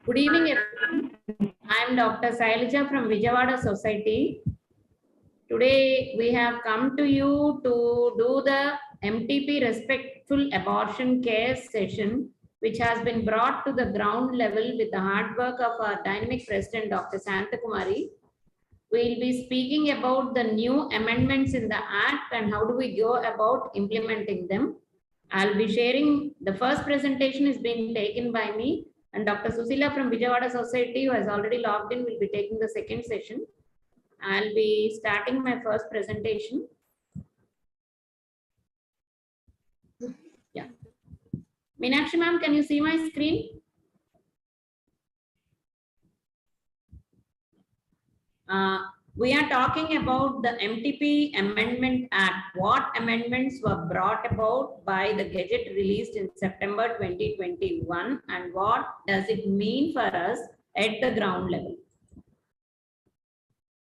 Good evening, everyone. I am Dr. Sailaja from Vijayawada Society. Today, we have come to you to do the MTP Respectful Abortion Care session, which has been brought to the ground level with the hard work of our dynamic president, Dr. Santakumari. We'll be speaking about the new amendments in the Act and how do we go about implementing them. I'll be sharing, the first presentation is being taken by me, and Dr. Susila from Vijayawada Society, who has already logged in, will be taking the second session. I'll be starting my first presentation. Yeah. Meenakshi ma'am, can you see my screen? We are talking about the MTP Amendment Act. What amendments were brought about by the Gazette released in September 2021, and what does it mean for us at the ground level?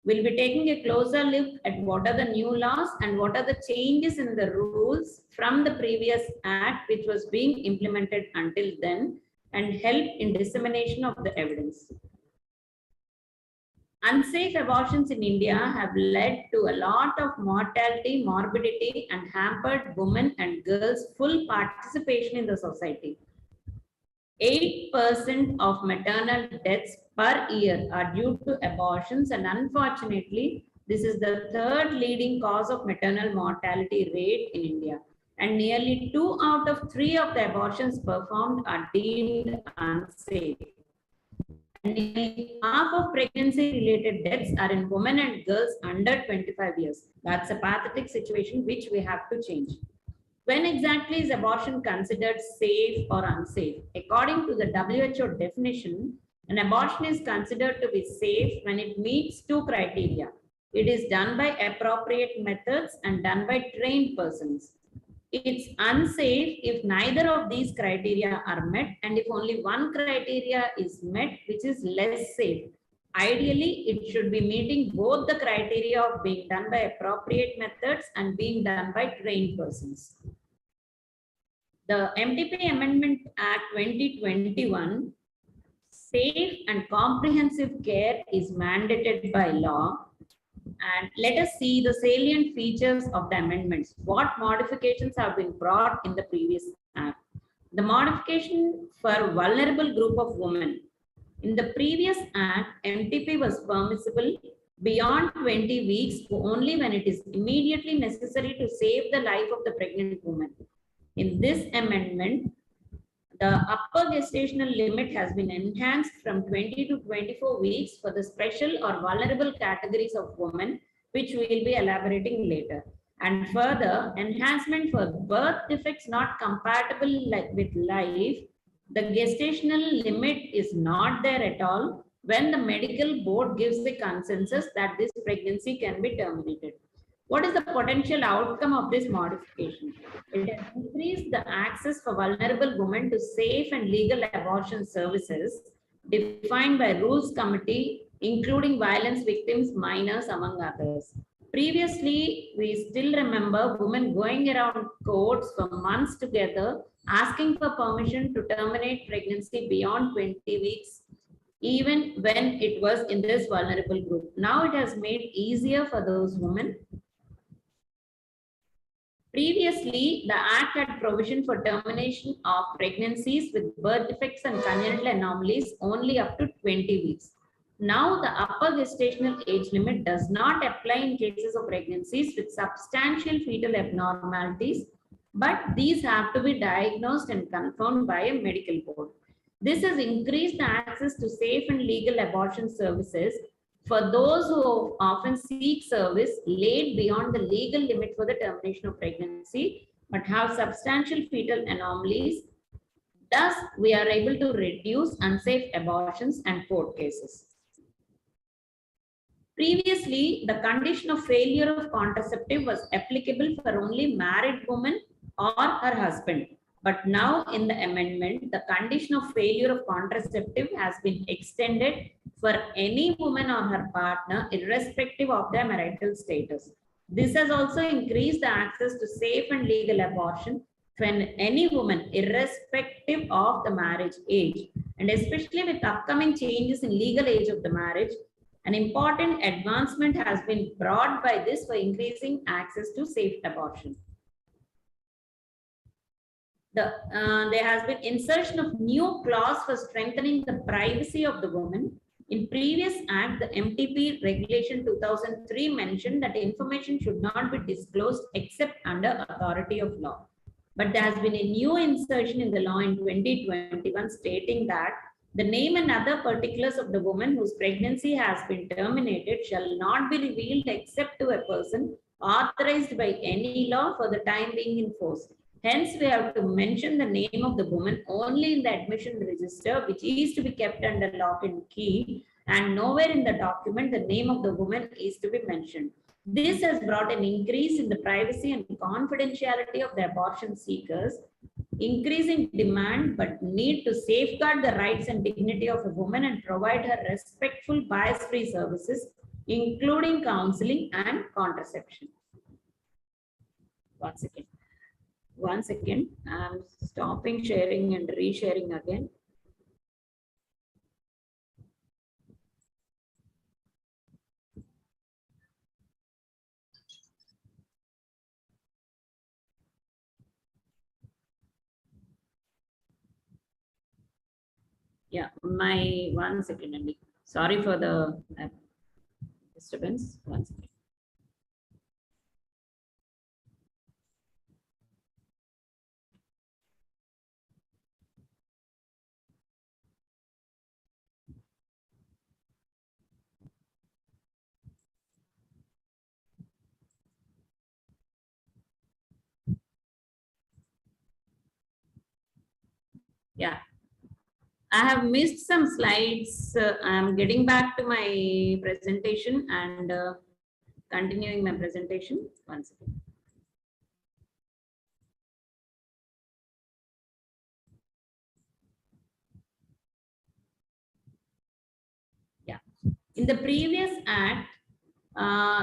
We'll be taking a closer look at what are the new laws and what are the changes in the rules from the previous act which was being implemented until then, and help in dissemination of the evidence. Unsafe abortions in India have led to a lot of mortality, morbidity, and hampered women and girls' full participation in the society. 8% of maternal deaths per year are due to abortions, and unfortunately, this is the third leading cause of maternal mortality rate in India. And nearly 2 out of 3 of the abortions performed are deemed unsafe. And nearly half of pregnancy-related deaths are in women and girls under 25 years. That's a pathetic situation which we have to change. When exactly is abortion considered safe or unsafe? According to the WHO definition, an abortion is considered to be safe when it meets 2 criteria. It is done by appropriate methods and done by trained persons. It's unsafe if neither of these criteria are met, and if only one criteria is met, which is less safe. Ideally, it should be meeting both the criteria of being done by appropriate methods and being done by trained persons. The MTP Amendment Act 2021, safe and comprehensive care is mandated by law. And let us see the salient features of the amendments. What modifications have been brought in the previous act? The modification for vulnerable group of women. In the previous act, MTP was permissible beyond 20 weeks only when it is immediately necessary to save the life of the pregnant woman. In this amendment, the upper gestational limit has been enhanced from 20 to 24 weeks for the special or vulnerable categories of women, which we will be elaborating later. And further, enhancement for birth defects not compatible with life. The gestational limit is not there at all when the medical board gives the consensus that this pregnancy can be terminated. What is the potential outcome of this modification? It has increased the access for vulnerable women to safe and legal abortion services defined by rules committee, including violence victims, minors, among others. Previously, we still remember women going around courts for months together, asking for permission to terminate pregnancy beyond 20 weeks, even when it was in this vulnerable group. Now it has made easier for those women. Previously, the Act had provision for termination of pregnancies with birth defects and congenital anomalies only up to 20 weeks. Now, the upper gestational age limit does not apply in cases of pregnancies with substantial fetal abnormalities, but these have to be diagnosed and confirmed by a medical board. This has increased the access to safe and legal abortion services for those who often seek service laid beyond the legal limit for the termination of pregnancy, but have substantial fetal anomalies. Thus, we are able to reduce unsafe abortions and court cases. Previously, the condition of failure of contraceptive was applicable for only married women or her husband. But now in the amendment, the condition of failure of contraceptive has been extended for any woman or her partner, irrespective of their marital status. This has also increased the access to safe and legal abortion when any woman, irrespective of the marriage age. And especially with upcoming changes in legal age of the marriage, an important advancement has been brought by this for increasing access to safe abortion. There has been insertion of new clause for strengthening the privacy of the woman. In previous act, the MTP regulation 2003 mentioned that information should not be disclosed except under authority of law. But there has been a new insertion in the law in 2021 stating that the name and other particulars of the woman whose pregnancy has been terminated shall not be revealed except to a person authorized by any law for the time being in force. Hence, we have to mention the name of the woman only in the admission register, which is to be kept under lock and key, and nowhere in the document the name of the woman is to be mentioned. This has brought an increase in the privacy and confidentiality of the abortion seekers, increasing demand but need to safeguard the rights and dignity of a woman and provide her respectful, bias-free services, including counseling and contraception. One second, I'm stopping sharing and resharing again. Yeah, my 1 second, Andy. Sorry for the disturbance. 1 second. Yeah, I have missed some slides. I'm getting back to my presentation and continuing my presentation. 1 second. Yeah, in the previous act,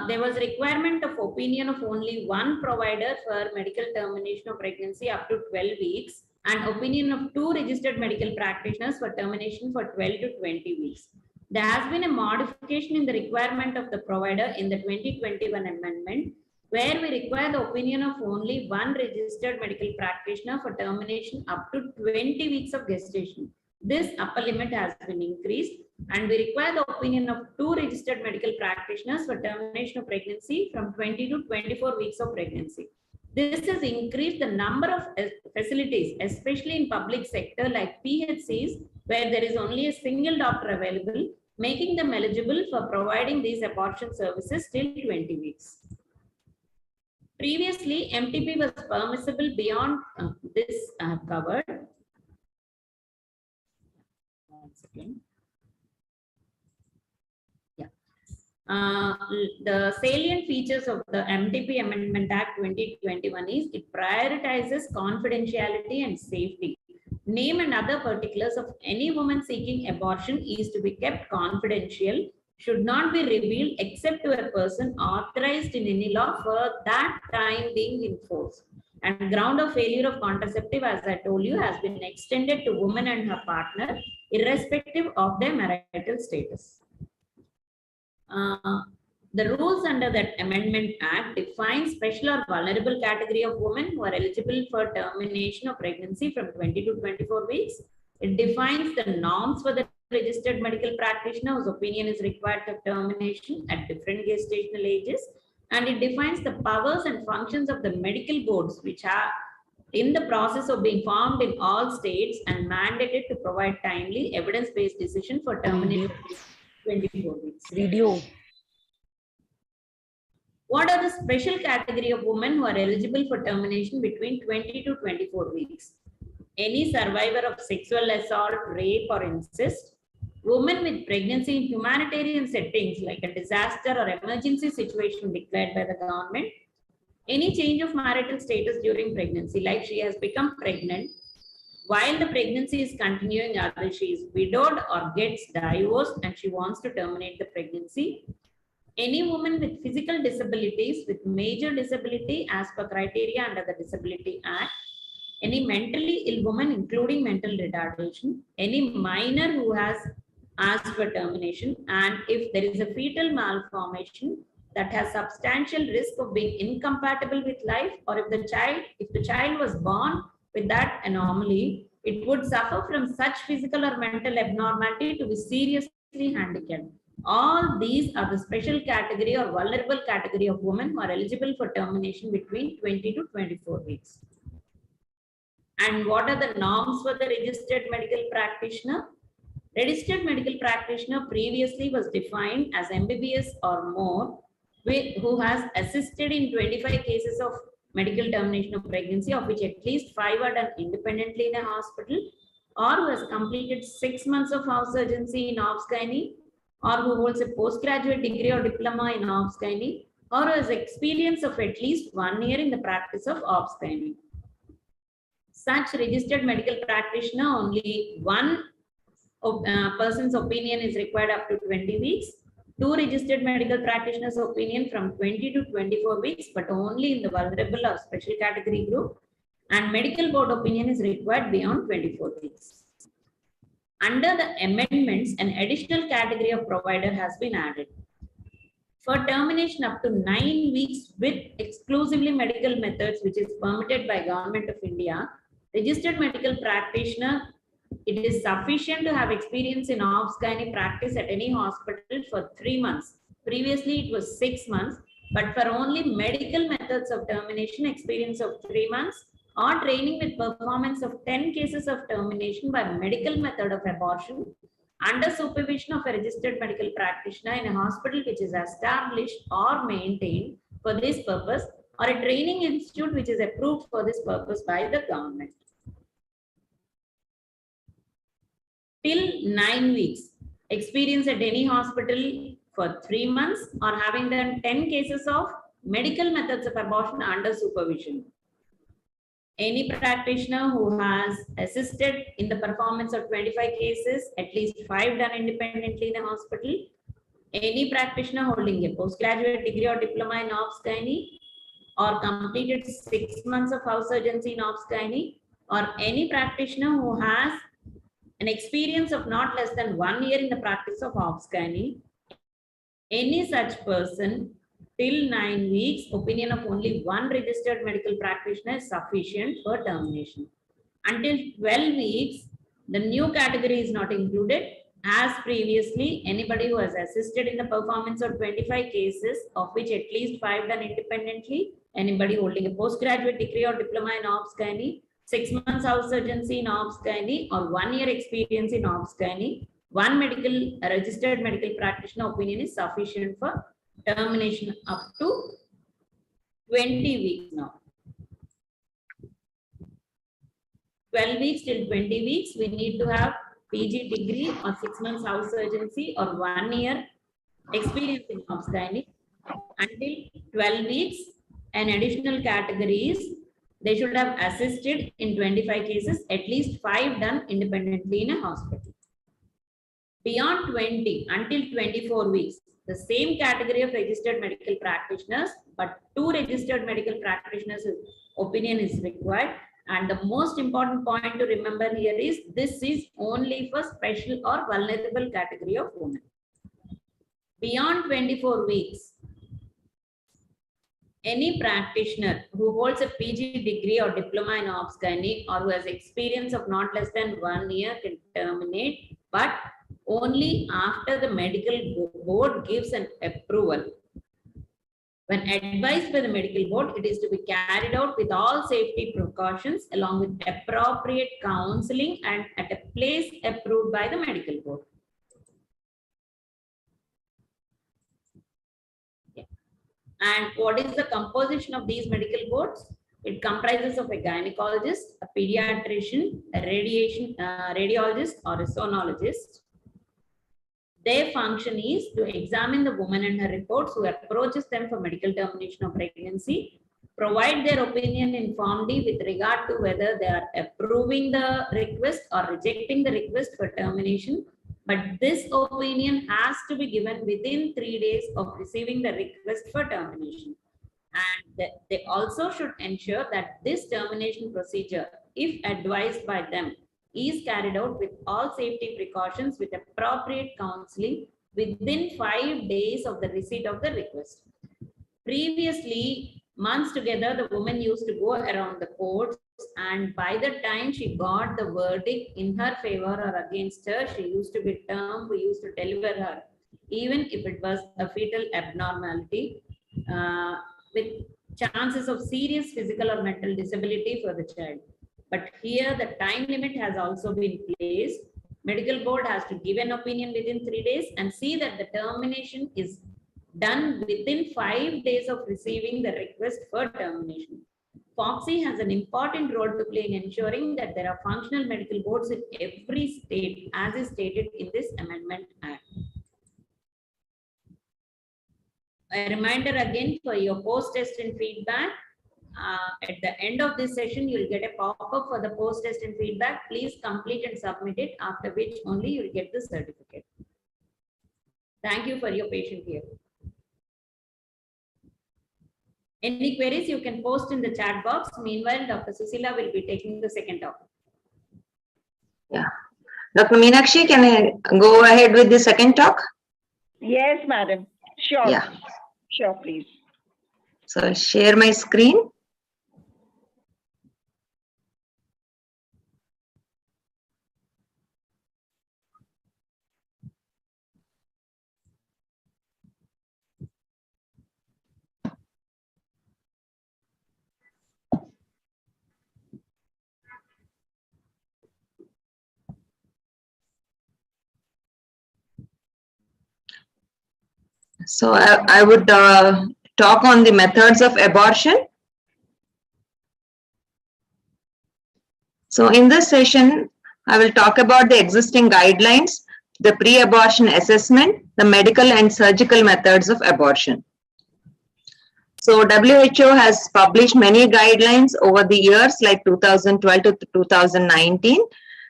there was a requirement of opinion of only one provider for medical termination of pregnancy up to 12 weeks and opinion of 2 registered medical practitioners for termination for 12 to 20 weeks. There has been a modification in the requirement of the provider in the 2021 amendment, where we require the opinion of only one registered medical practitioner for termination up to 20 weeks of gestation. This upper limit has been increased, and we require the opinion of 2 registered medical practitioners for termination of pregnancy from 20 to 24 weeks of pregnancy. This has increased the number of facilities, especially in public sector like PHCs, where there is only a single doctor available, making them eligible for providing these abortion services till 20 weeks. Previously, MTP was permissible beyond this covered. 1 second. The salient features of the MTP Amendment Act 2021 is it prioritizes confidentiality and safety. Name and other particulars of any woman seeking abortion is to be kept confidential, should not be revealed except to a person authorized in any law for that time being in force. And ground of failure of contraceptive, as I told you, has been extended to woman and her partner, irrespective of their marital status. The rules under that Amendment Act define special or vulnerable category of women who are eligible for termination of pregnancy from 20 to 24 weeks. It defines the norms for the registered medical practitioner whose opinion is required for termination at different gestational ages. And it defines the powers and functions of the medical boards, which are in the process of being formed in all states and mandated to provide timely evidence-based decision for termination. 24 weeks. Video. What are the special category of women who are eligible for termination between 20 to 24 weeks? Any survivor of sexual assault, rape, or incest, women with pregnancy in humanitarian settings like a disaster or emergency situation declared by the government, any change of marital status during pregnancy, like she has become pregnant while the pregnancy is continuing, either she is widowed or gets divorced and she wants to terminate the pregnancy. Any woman with physical disabilities with major disability as per criteria under the Disability Act. any mentally ill woman, including mental retardation, any minor who has asked for termination, and if there is a fetal malformation that has substantial risk of being incompatible with life, or if the child was born with that anomaly, it would suffer from such physical or mental abnormality to be seriously handicapped. All these are the special category or vulnerable category of women who are eligible for termination between 20 to 24 weeks. And what are the norms for the registered medical practitioner? Registered medical practitioner previously was defined as MBBS or more, who has assisted in 25 cases of medical termination of pregnancy, of which at least 5 are done independently in a hospital, or who has completed 6 months of house surgency in obs-gynae, or who holds a postgraduate degree or diploma in obs-gynae, or who has experience of at least 1 year in the practice of obs-gynae. Such registered medical practitioner, only one person's opinion is required up to 20 weeks. 2 registered medical practitioners' opinion from 20 to 24 weeks, but only in the vulnerable or special category group. And medical board opinion is required beyond 24 weeks. Under the amendments, an additional category of provider has been added. For termination up to 9 weeks with exclusively medical methods, which is permitted by Government of India, registered medical practitioner, it is sufficient to have experience in obs-gynae practice at any hospital for 3 months. Previously, it was 6 months, but for only medical methods of termination, experience of 3 months, or training with performance of 10 cases of termination by medical method of abortion under supervision of a registered medical practitioner in a hospital which is established or maintained for this purpose, or a training institute which is approved for this purpose by the government. Till 9 weeks, experience at any hospital for 3 months, or having done 10 cases of medical methods of abortion under supervision. Any practitioner who has assisted in the performance of 25 cases, at least 5 done independently in a hospital. Any practitioner holding a postgraduate degree or diploma in obs-gynae, or completed 6 months of house surgency in obs-gynae, or any practitioner who has an experience of not less than 1 year in the practice of obs-gynae. Any such person, till 9 weeks, opinion of only one registered medical practitioner is sufficient for termination. Until 12 weeks, the new category is not included. As previously, anybody who has assisted in the performance of 25 cases, of which at least 5 done independently, anybody holding a postgraduate degree or diploma in obs-gynae, 6 months house surgency in obs-gynae, or 1 year experience in obs-gynae, one registered medical practitioner opinion is sufficient for termination up to 20 weeks now. 12 weeks till 20 weeks, we need to have PG degree or 6 months house surgency or 1 year experience in obs-gynae. Until 12 weeks, an additional category is they should have assisted in 25 cases, at least 5 done independently in a hospital. Beyond 20 until 24 weeks, the same category of registered medical practitioners, but 2 registered medical practitioners' opinion is required. And the most important point to remember here is this is only for special or vulnerable category of women. Beyond 24 weeks, any practitioner who holds a PG degree or diploma in obs-gynae or who has experience of not less than 1 year can terminate, but only after the medical board gives an approval. When advised by the medical board, it is to be carried out with all safety precautions along with appropriate counseling and at a place approved by the medical board. And what is the composition of these medical boards? It comprises of a gynecologist, a pediatrician, a radiologist, or a sonologist. Their function is to examine the woman and her reports who approaches them for medical termination of pregnancy, provide their opinion in Form D with regard to whether they are approving the request or rejecting the request for termination. But this opinion has to be given within 3 days of receiving the request for termination. And they also should ensure that this termination procedure if advised by them, is carried out with all safety precautions with appropriate counseling within 5 days of the receipt of the request. Previously, months together, the woman used to go around the courts, and by the time she got the verdict in her favor or against her, she used to be termed, we used to deliver her, even if it was a fetal abnormality, with chances of serious physical or mental disability for the child. But here the time limit has also been placed. Medical board has to give an opinion within 3 days and see that the termination is done within 5 days of receiving the request for termination. FOXI has an important role to play in ensuring that there are functional medical boards in every state, as is stated in this Amendment Act. A reminder again for your post-test and feedback. At the end of this session, you'll get a pop-up for the post-test and feedback. Please complete and submit it, after which only you'll get the certificate. Thank you for your patient here. Any queries you can post in the chat box. Meanwhile, Dr. Susila will be taking the second topic. Yeah. Dr. Meenakshi, can I go ahead with the second talk? Yes, madam. Sure. Yeah. Sure, please. So share my screen. So I would talk on the methods of abortion. So in this session, I will talk about the existing guidelines, the pre-abortion assessment, the medical and surgical methods of abortion. So WHO has published many guidelines over the years, like 2012 to 2019,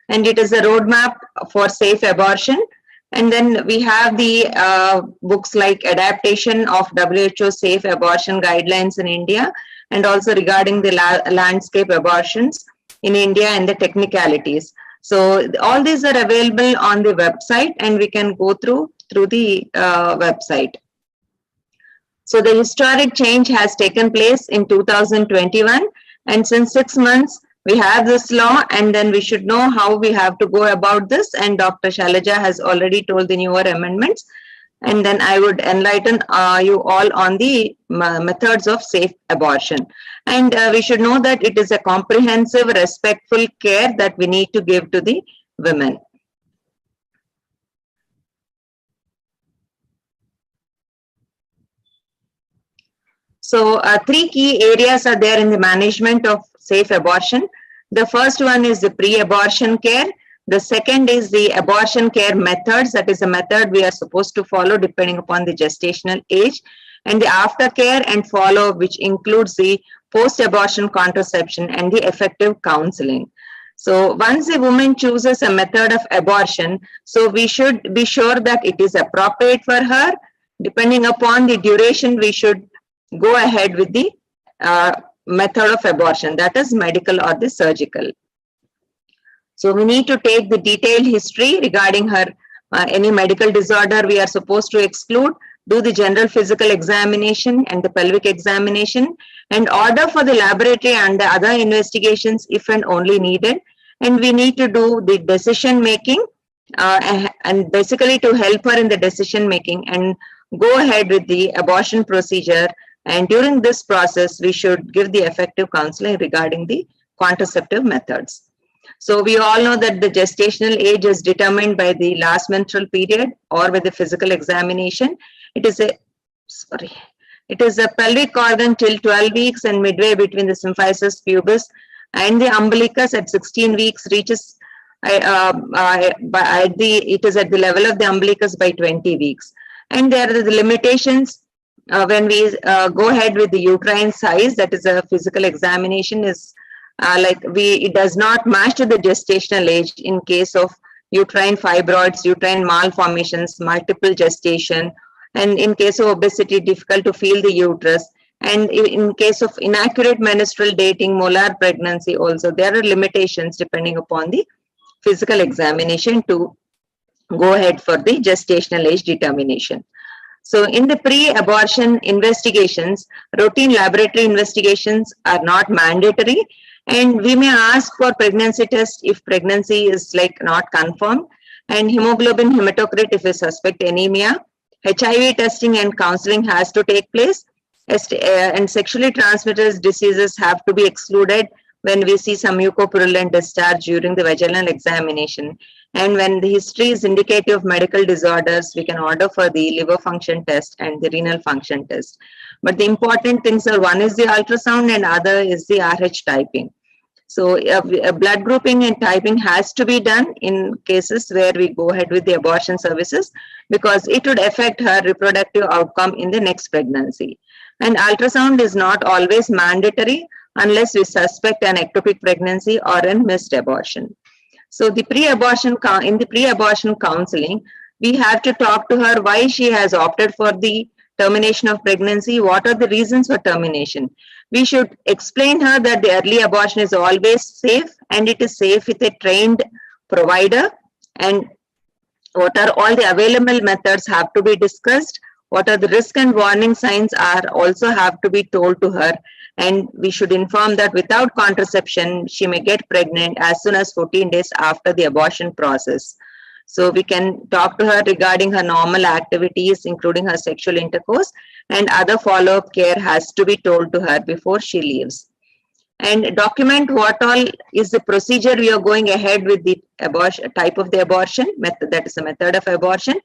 and it is a roadmap for safe abortion. And then we have the books like Adaptation of WHO Safe Abortion Guidelines in India, and also regarding the landscape abortions in India and the technicalities. So all these are available on the website, and we can go through the website. So the historic change has taken place in 2021, and since 6 months, we have this law, and then we should know how we have to go about this. And Dr. Shailaja has already told the newer amendments. And then I would enlighten you all on the methods of safe abortion. And we should know that it is a comprehensive, respectful care that we need to give to the women. So 3 key areas are there in the management of safe abortion. The first one is the pre-abortion care. The second is the abortion care methods. That is a method we are supposed to follow depending upon the gestational age. And the aftercare and follow, which includes the post-abortion contraception and the effective counseling. So once a woman chooses a method of abortion, so we should be sure that it is appropriate for her. Depending upon the duration, we should go ahead with the method of abortion, that is medical or the surgical. So we need to take the detailed history regarding her, any medical disorder we are supposed to exclude, do the general physical examination and the pelvic examination, and order for the laboratory and the other investigations if and only needed. And we need to do the decision making and basically to help her in the decision making and go ahead with the abortion procedure. And during this process, we should give the effective counseling regarding the contraceptive methods. So we all know that the gestational age is determined by the last menstrual period or by the physical examination. It is a pelvic organ till 12 weeks and midway between the symphysis, pubis, and the umbilicus at 16 weeks reaches, it is at the level of the umbilicus by 20 weeks. And there are the limitations when we go ahead with the uterine size, that is a physical examination is it does not match to the gestational age in case of uterine fibroids, uterine malformations, multiple gestation, and in case of obesity, difficult to feel the uterus. And in case of inaccurate menstrual dating, molar pregnancy also, there are limitations depending upon the physical examination to go ahead for the gestational age determination. So in the pre-abortion investigations, routine laboratory investigations are not mandatory, and we may ask for pregnancy test if pregnancy is like not confirmed, and hemoglobin hematocrit if we suspect anemia. HIV testing and counseling has to take place, and sexually transmitted diseases have to be excluded when we see some mucopurulent discharge during the vaginal examination. And when the history is indicative of medical disorders, we can order for the liver function test and the renal function test. But the important things are, one is the ultrasound and other is the RH typing. So blood grouping and typing has to be done in cases where we go ahead with the abortion services, because it would affect her reproductive outcome in the next pregnancy. And ultrasound is not always mandatory unless we suspect an ectopic pregnancy or a missed abortion. So in the pre-abortion counseling, we have to talk to her why she has opted for the termination of pregnancy, what are the reasons for termination. We should explain her that the early abortion is always safe, and it is safe with a trained provider, and what are all the available methods have to be discussed, what are the risk and warning signs are also have to be told to her. And we should inform that without contraception, she may get pregnant as soon as 14 days after the abortion process. So we can talk to her regarding her normal activities, including her sexual intercourse, and other follow-up care has to be told to her before she leaves. And document what all is the procedure we are going ahead with the abortion, type of the abortion, method, that is a method of abortion.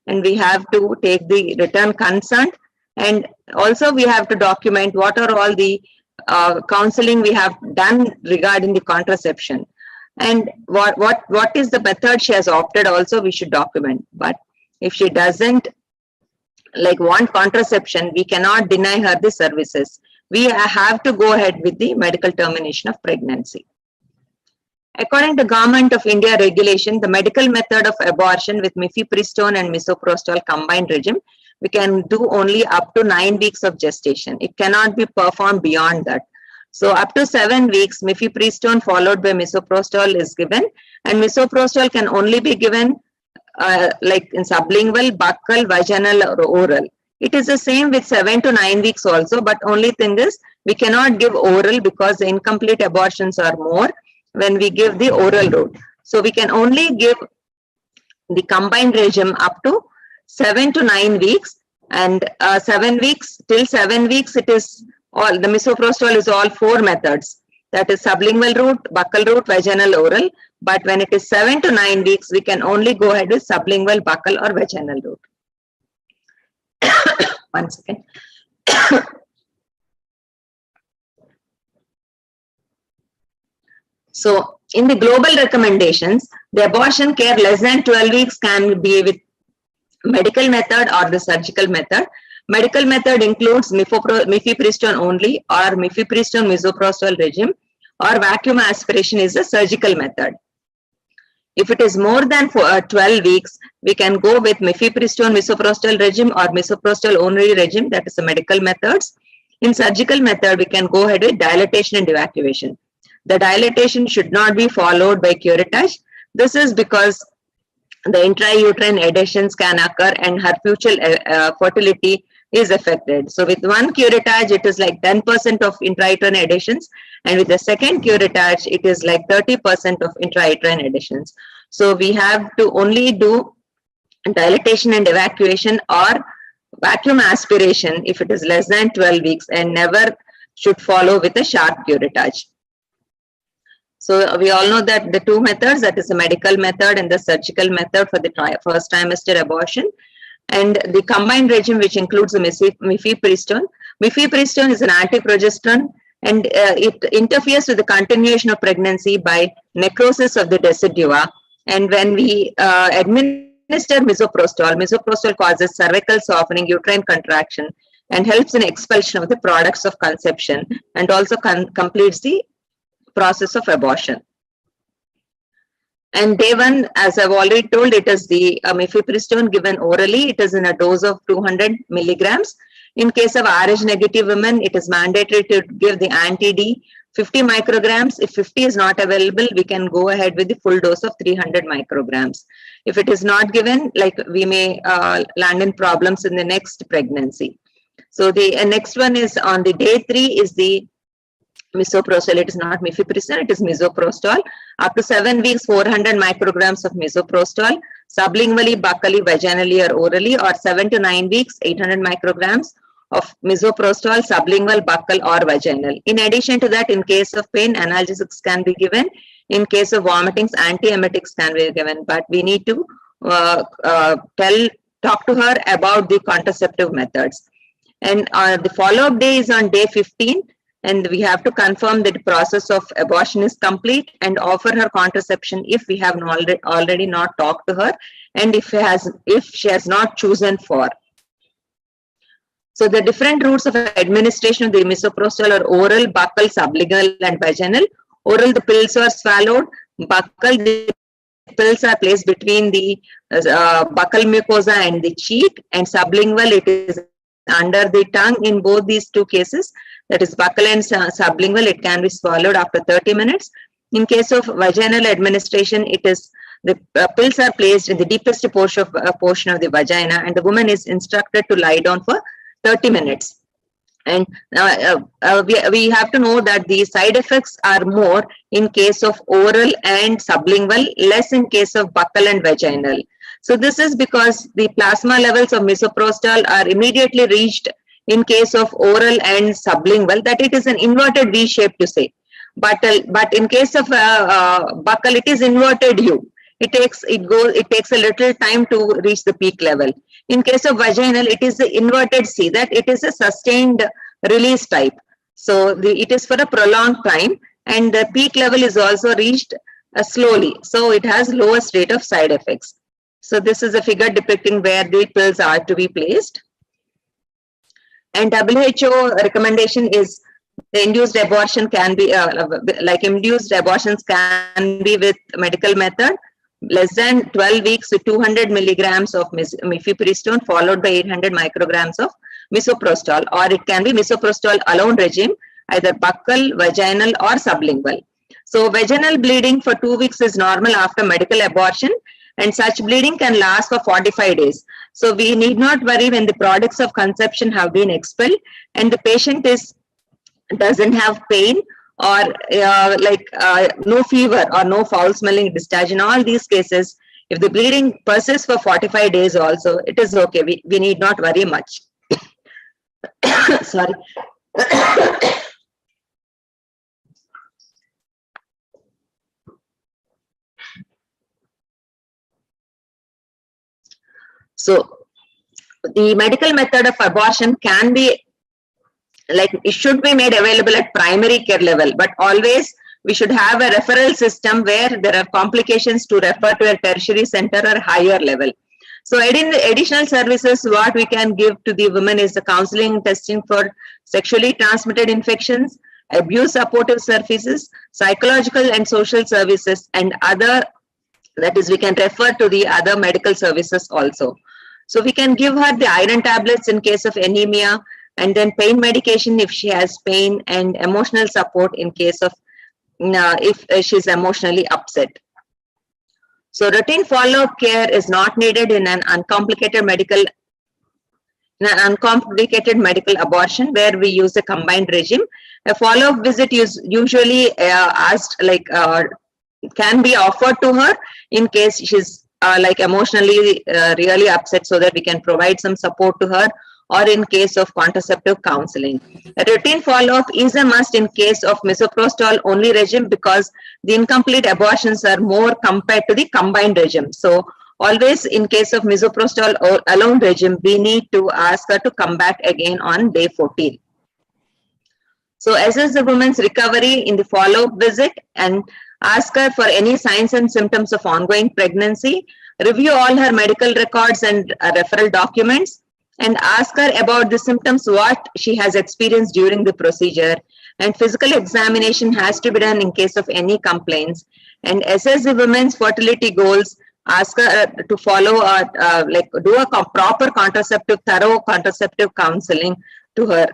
And we have to take the return consent. And also we have to document what are all the counseling we have done regarding the contraception. And what is the method she has opted also we should document. But if she doesn't want contraception, we cannot deny her the services. We have to go ahead with the medical termination of pregnancy. According to Government of India regulation, the medical method of abortion with mifepristone and misoprostol combined regime, we can do only up to 9 weeks of gestation. It cannot be performed beyond that. So up to 7 weeks, mifepristone followed by misoprostol is given, and misoprostol can only be given like in sublingual, buccal, vaginal or oral. It is the same with 7 to 9 weeks also, but only thing is we cannot give oral because the incomplete abortions are more when we give the oral route. So we can only give the combined regime up to 7 to 9 weeks, and 7 weeks till 7 weeks it is all, the misoprostol is all 4 methods, that is sublingual route, buccal route, vaginal, oral. But when it is 7 to 9 weeks, we can only go ahead with sublingual, buccal or vaginal route. One second. So in the global recommendations, the abortion care less than 12 weeks can be with medical method or the surgical method. Medical method includes mifepristone only, or mifepristone misoprostol regime, or vacuum aspiration is a surgical method. If it is more than 12 weeks, we can go with mifepristone misoprostol regime or misoprostol only regime, that is the medical methods. In surgical method, we can go ahead with dilatation and evacuation. The dilatation should not be followed by curettage. This is because the intrauterine adhesions can occur and her future fertility is affected. So with one curettage, it is like 10% of intrauterine adhesions, and with the second curettage, it is like 30% of intrauterine adhesions. So we have to only do dilatation and evacuation or vacuum aspiration if it is less than 12 weeks, and never should follow with a sharp curettage. So we all know that the 2 methods, that is the medical method and the surgical method for the first trimester abortion. And the combined regime, which includes the mifepristone. Mifepristone is an antiprogesterone, and it interferes with the continuation of pregnancy by necrosis of the decidua. And when we administer misoprostol, misoprostol causes cervical softening, uterine contraction, and helps in expulsion of the products of conception, and also completes the process of abortion. And day 1, as I've already told, it is the mifepristone given orally. It is in a dose of 200 milligrams. In case of Rh negative women, it is mandatory to give the anti-D 50 micrograms. If 50 is not available, we can go ahead with the full dose of 300 micrograms. If it is not given, like we may land in problems in the next pregnancy. So the next one is on the day 3 is the Misoprostol. It is not Mifepristone, it is Misoprostol. Up to 7 weeks, 400 micrograms of Misoprostol, sublingually, buccally, vaginally or orally, or 7 to 9 weeks, 800 micrograms of Misoprostol, sublingual, buccal or vaginal. In addition to that, in case of pain, analgesics can be given. In case of vomitings, antiemetics can be given, but we need to talk to her about the contraceptive methods. And the follow-up day is on day 15. And we have to confirm that the process of abortion is complete and offer her contraception if we have already not talked to her and if she has not chosen for. So the different routes of administration of the Misoprostol are oral, buccal, sublingual and vaginal. Oral, the pills are swallowed. Buccal, the pills are placed between the buccal mucosa and the cheek, and sublingual, it is under the tongue. In both these two cases, that is buccal and sublingual, it can be swallowed after 30 minutes. In case of vaginal administration, it is the pills are placed in the deepest portion of the vagina, and the woman is instructed to lie down for 30 minutes. And we have to know that the side effects are more in case of oral and sublingual, less in case of buccal and vaginal. So this is because the plasma levels of Misoprostol are immediately reached in case of oral and sublingual, that it is an inverted V shape to say. But in case of buccal, it is inverted U. It takes a little time to reach the peak level. In case of vaginal, it is the inverted C, that it is a sustained release type. So it is for a prolonged time, and the peak level is also reached slowly. So it has lowest rate of side effects. So this is a figure depicting where the pills are to be placed. And WHO recommendation is the induced abortion can be induced abortions can be with medical method less than 12 weeks with 200 milligrams of Mifepristone followed by 800 micrograms of Misoprostol, or it can be Misoprostol alone regime, either buccal, vaginal or sublingual. So vaginal bleeding for 2 weeks is normal after medical abortion, and such bleeding can last for 45 days. So we need not worry when the products of conception have been expelled and the patient doesn't have pain or no fever or no foul smelling discharge. In all these cases, if the bleeding persists for 45 days also, it is okay. We need not worry much. Sorry. So the medical method of abortion can be it should be made available at primary care level, but always we should have a referral system where there are complications to refer to a tertiary center or higher level. So additional services what we can give to the women is the counseling and testing for sexually transmitted infections, abuse supportive services, psychological and social services, and other, that is we can refer to the other medical services also. So we can give her the iron tablets in case of anemia, and then pain medication if she has pain, and emotional support in case of if she's emotionally upset. So routine follow-up care is not needed in an uncomplicated medical abortion where we use a combined regime. A follow-up visit is usually can be offered to her in case she's emotionally really upset, so that we can provide some support to her, or in case of contraceptive counseling. A routine follow-up is a must in case of Misoprostol only regime, because the incomplete abortions are more compared to the combined regime. So always in case of Misoprostol alone regime, we need to ask her to come back again on day 14. So assess the woman's recovery in the follow-up visit and ask her for any signs and symptoms of ongoing pregnancy, review all her medical records and referral documents, and ask her about the symptoms what she has experienced during the procedure, and physical examination has to be done in case of any complaints, and assess the women's fertility goals, ask her to follow like do a proper contraceptive, thorough contraceptive counseling to her.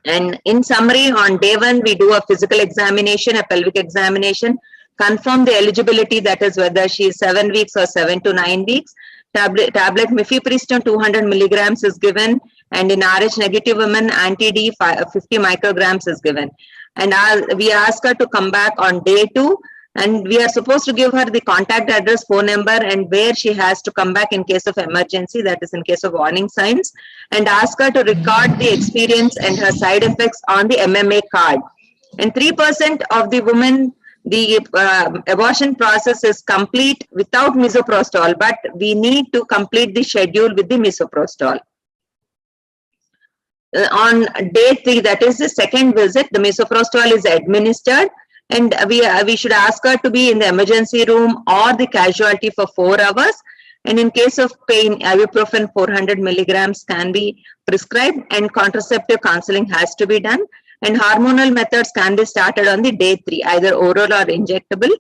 And in summary, on day 1, we do a physical examination, a pelvic examination, confirm the eligibility, that is whether she is 7 weeks or 7 to 9 weeks. Tablet mifepristone 200 milligrams is given, and in Rh negative women, anti-D 50 micrograms is given. And we ask her to come back on day 2, and we are supposed to give her the contact address, phone number, and where she has to come back in case of emergency, that is in case of warning signs, and ask her to record the experience and her side effects on the MMA card. And 3% of the women, the abortion process is complete without misoprostol, but we need to complete the schedule with the misoprostol. On day 3, that is the second visit, the misoprostol is administered, and we should ask her to be in the emergency room or the casualty for 4 hours. And in case of pain, ibuprofen 400 milligrams can be prescribed, and contraceptive counseling has to be done. And hormonal methods can be started on the day 3, either oral or injectable.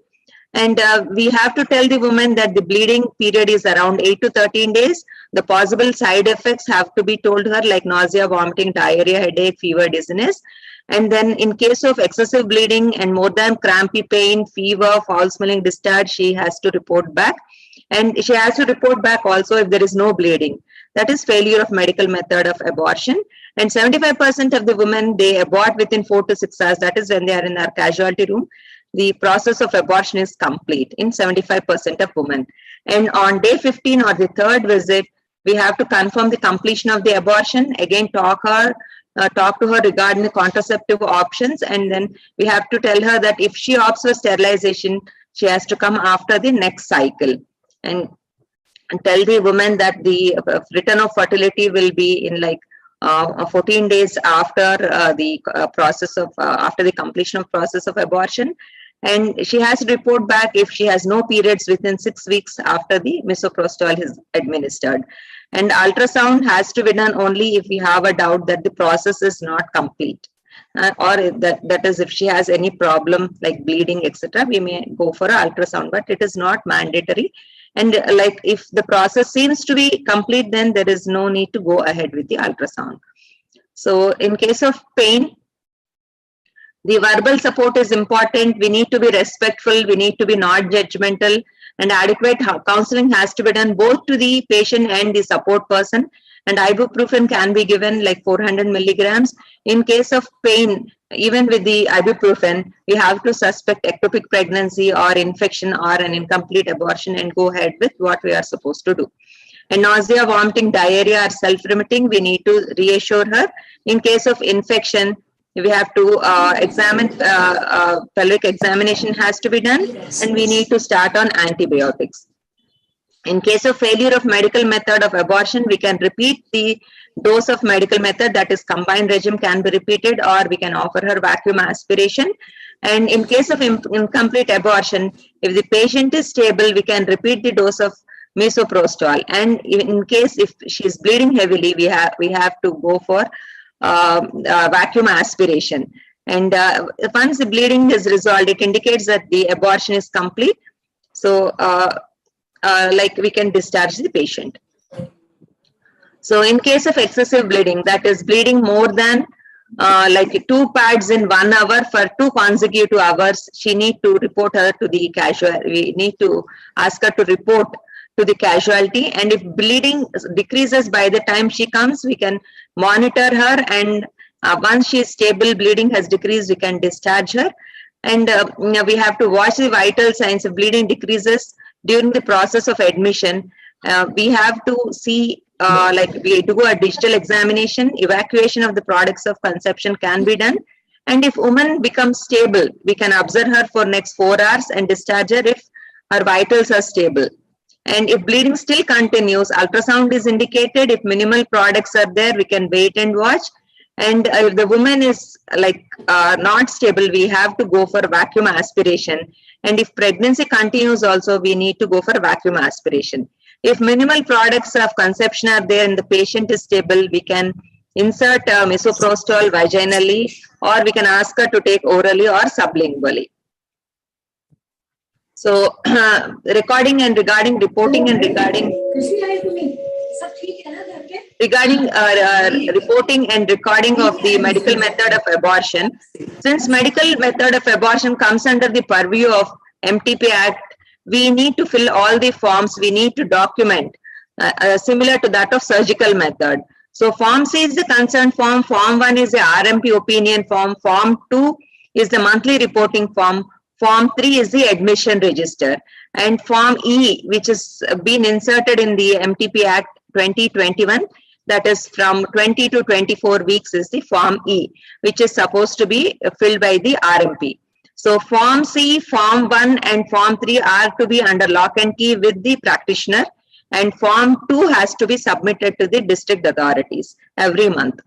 And we have to tell the woman that the bleeding period is around 8 to 13 days. The possible side effects have to be told her, like nausea, vomiting, diarrhea, headache, fever, dizziness. And then in case of excessive bleeding and more than crampy pain, fever, foul-smelling discharge, she has to report back. And she has to report back also if there is no bleeding. That is failure of medical method of abortion. And 75% of the women, they abort within 4 to 6 hours. That is when they are in our casualty room. The process of abortion is complete in 75% of women. And on day 15 or the 3rd visit, we have to confirm the completion of the abortion. Again, talk to her regarding the contraceptive options, and then we have to tell her that if she opts for sterilization, she has to come after the next cycle, and tell the woman that the return of fertility will be in like 14 days after the process of after the completion of process of abortion, and she has to report back if she has no periods within 6 weeks after the misoprostol is administered. And ultrasound has to be done only if we have a doubt that the process is not complete, or that is if she has any problem like bleeding, etc. We may go for an ultrasound, but it is not mandatory. And like if the process seems to be complete, then there is no need to go ahead with the ultrasound. So in case of pain, the verbal support is important. We need to be respectful. We need to be not judgmental. And adequate counseling has to be done both to the patient and the support person. And ibuprofen can be given like 400 milligrams. In case of pain, even with the ibuprofen, we have to suspect ectopic pregnancy or infection or an incomplete abortion and go ahead with what we are supposed to do. And nausea, vomiting, diarrhea are self-remitting. We need to reassure her. In case of infection, we have to examine, pelvic examination has to be done, and we need to start on antibiotics. In case of failure of medical method of abortion, we can repeat the dose of medical method, that is combined regime can be repeated, or we can offer her vacuum aspiration. And in case of incomplete abortion, if the patient is stable, we can repeat the dose of misoprostol. And in case if she is bleeding heavily, we have to go for vacuum aspiration. And once the bleeding is resolved, it indicates that the abortion is complete. So like we can discharge the patient. So in case of excessive bleeding, that is bleeding more than like 2 pads in 1 hour for 2 consecutive hours, she need to report her to the casualty. We need to ask her to report to the casualty. And if bleeding decreases by the time she comes, we can monitor her, and once she is stable, bleeding has decreased, we can discharge her. And we have to watch the vital signs. If bleeding decreases during the process of admission, we have to see like we do a digital examination. Evacuation of the products of conception can be done. And if woman becomes stable, we can observe her for next 4 hours and discharge her if her vitals are stable. And if bleeding still continues, ultrasound is indicated. If minimal products are there, we can wait and watch. And if the woman is like not stable, we have to go for vacuum aspiration. And if pregnancy continues also, we need to go for vacuum aspiration. If minimal products of conception are there and the patient is stable, we can insert misoprostol vaginally, or we can ask her to take orally or sublingually. So recording and regarding reporting and regarding reporting and recording of the medical method of abortion. Since medical method of abortion comes under the purview of MTP Act, we need to fill all the forms, we need to document similar to that of surgical method. So Form C is the consent form, Form 1 is the RMP opinion form, Form 2 is the monthly reporting form, Form 3 is the admission register, and Form E, which has been inserted in the MTP Act 2021, that is from 20 to 24 weeks, is the Form E, which is supposed to be filled by the RMP. So Form C, Form 1 and Form 3 are to be under lock and key with the practitioner, and Form 2 has to be submitted to the district authorities every month.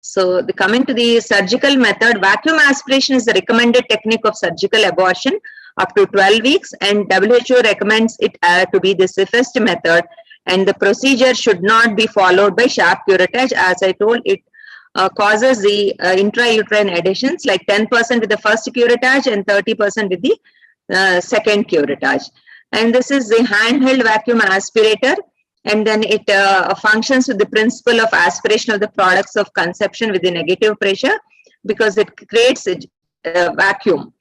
So coming to the surgical method, vacuum aspiration is the recommended technique of surgical abortion up to 12 weeks, and WHO recommends it to be the safest method, and the procedure should not be followed by sharp curettage. As I told, it causes the intrauterine adhesions, like 10% with the first curettage and 30% with the second curettage. And this is the handheld vacuum aspirator, and then it functions with the principle of aspiration of the products of conception with the negative pressure, because it creates a vacuum.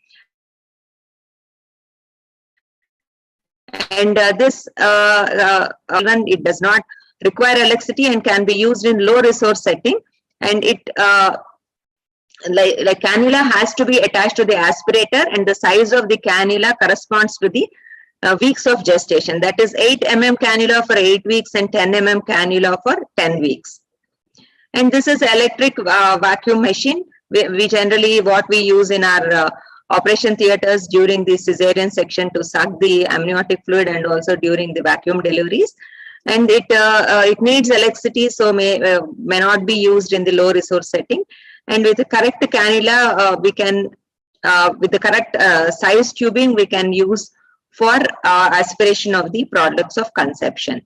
And this even it does not require electricity and can be used in low resource setting, and it like cannula has to be attached to the aspirator, and the size of the cannula corresponds to the weeks of gestation. That is 8 mm cannula for 8 weeks and 10 mm cannula for 10 weeks. And this is electric vacuum machine. We generally what we use in our operation theaters during the cesarean section to suck the amniotic fluid, and also during the vacuum deliveries. And it needs electricity, so may not be used in the low resource setting. And with the correct cannula, we can with the correct size tubing, we can use for aspiration of the products of conception.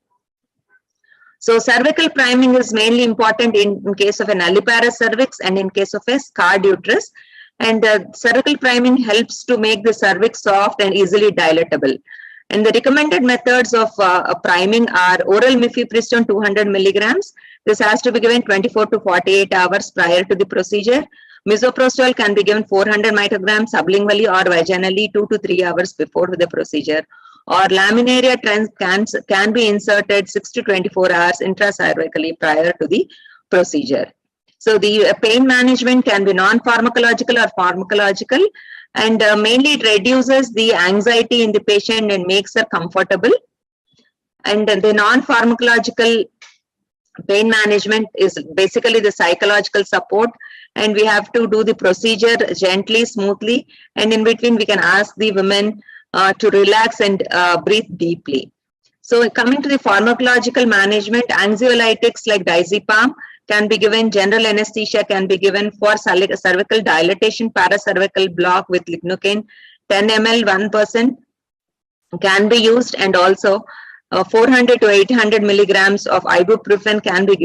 So cervical priming is mainly important in case of an nulliparous cervix and in case of a scarred uterus. And cervical priming helps to make the cervix soft and easily dilatable. And the recommended methods of priming are oral mifepristone 200 milligrams. This has to be given 24 to 48 hours prior to the procedure. Misoprostol can be given 400 micrograms sublingually or vaginally 2 to 3 hours before the procedure. Or laminaria can be inserted 6 to 24 hours intracervically prior to the procedure. So the pain management can be non-pharmacological or pharmacological, and mainly it reduces the anxiety in the patient and makes her comfortable. And the non-pharmacological pain management is basically the psychological support, and we have to do the procedure gently, smoothly, and in between we can ask the women to relax and breathe deeply. So coming to the pharmacological management, anxiolytics like diazepam can be given, general anesthesia can be given for cervical dilatation, paracervical block with lignocaine, 10 ml 1% can be used, and also 400 to 800 milligrams of ibuprofen can be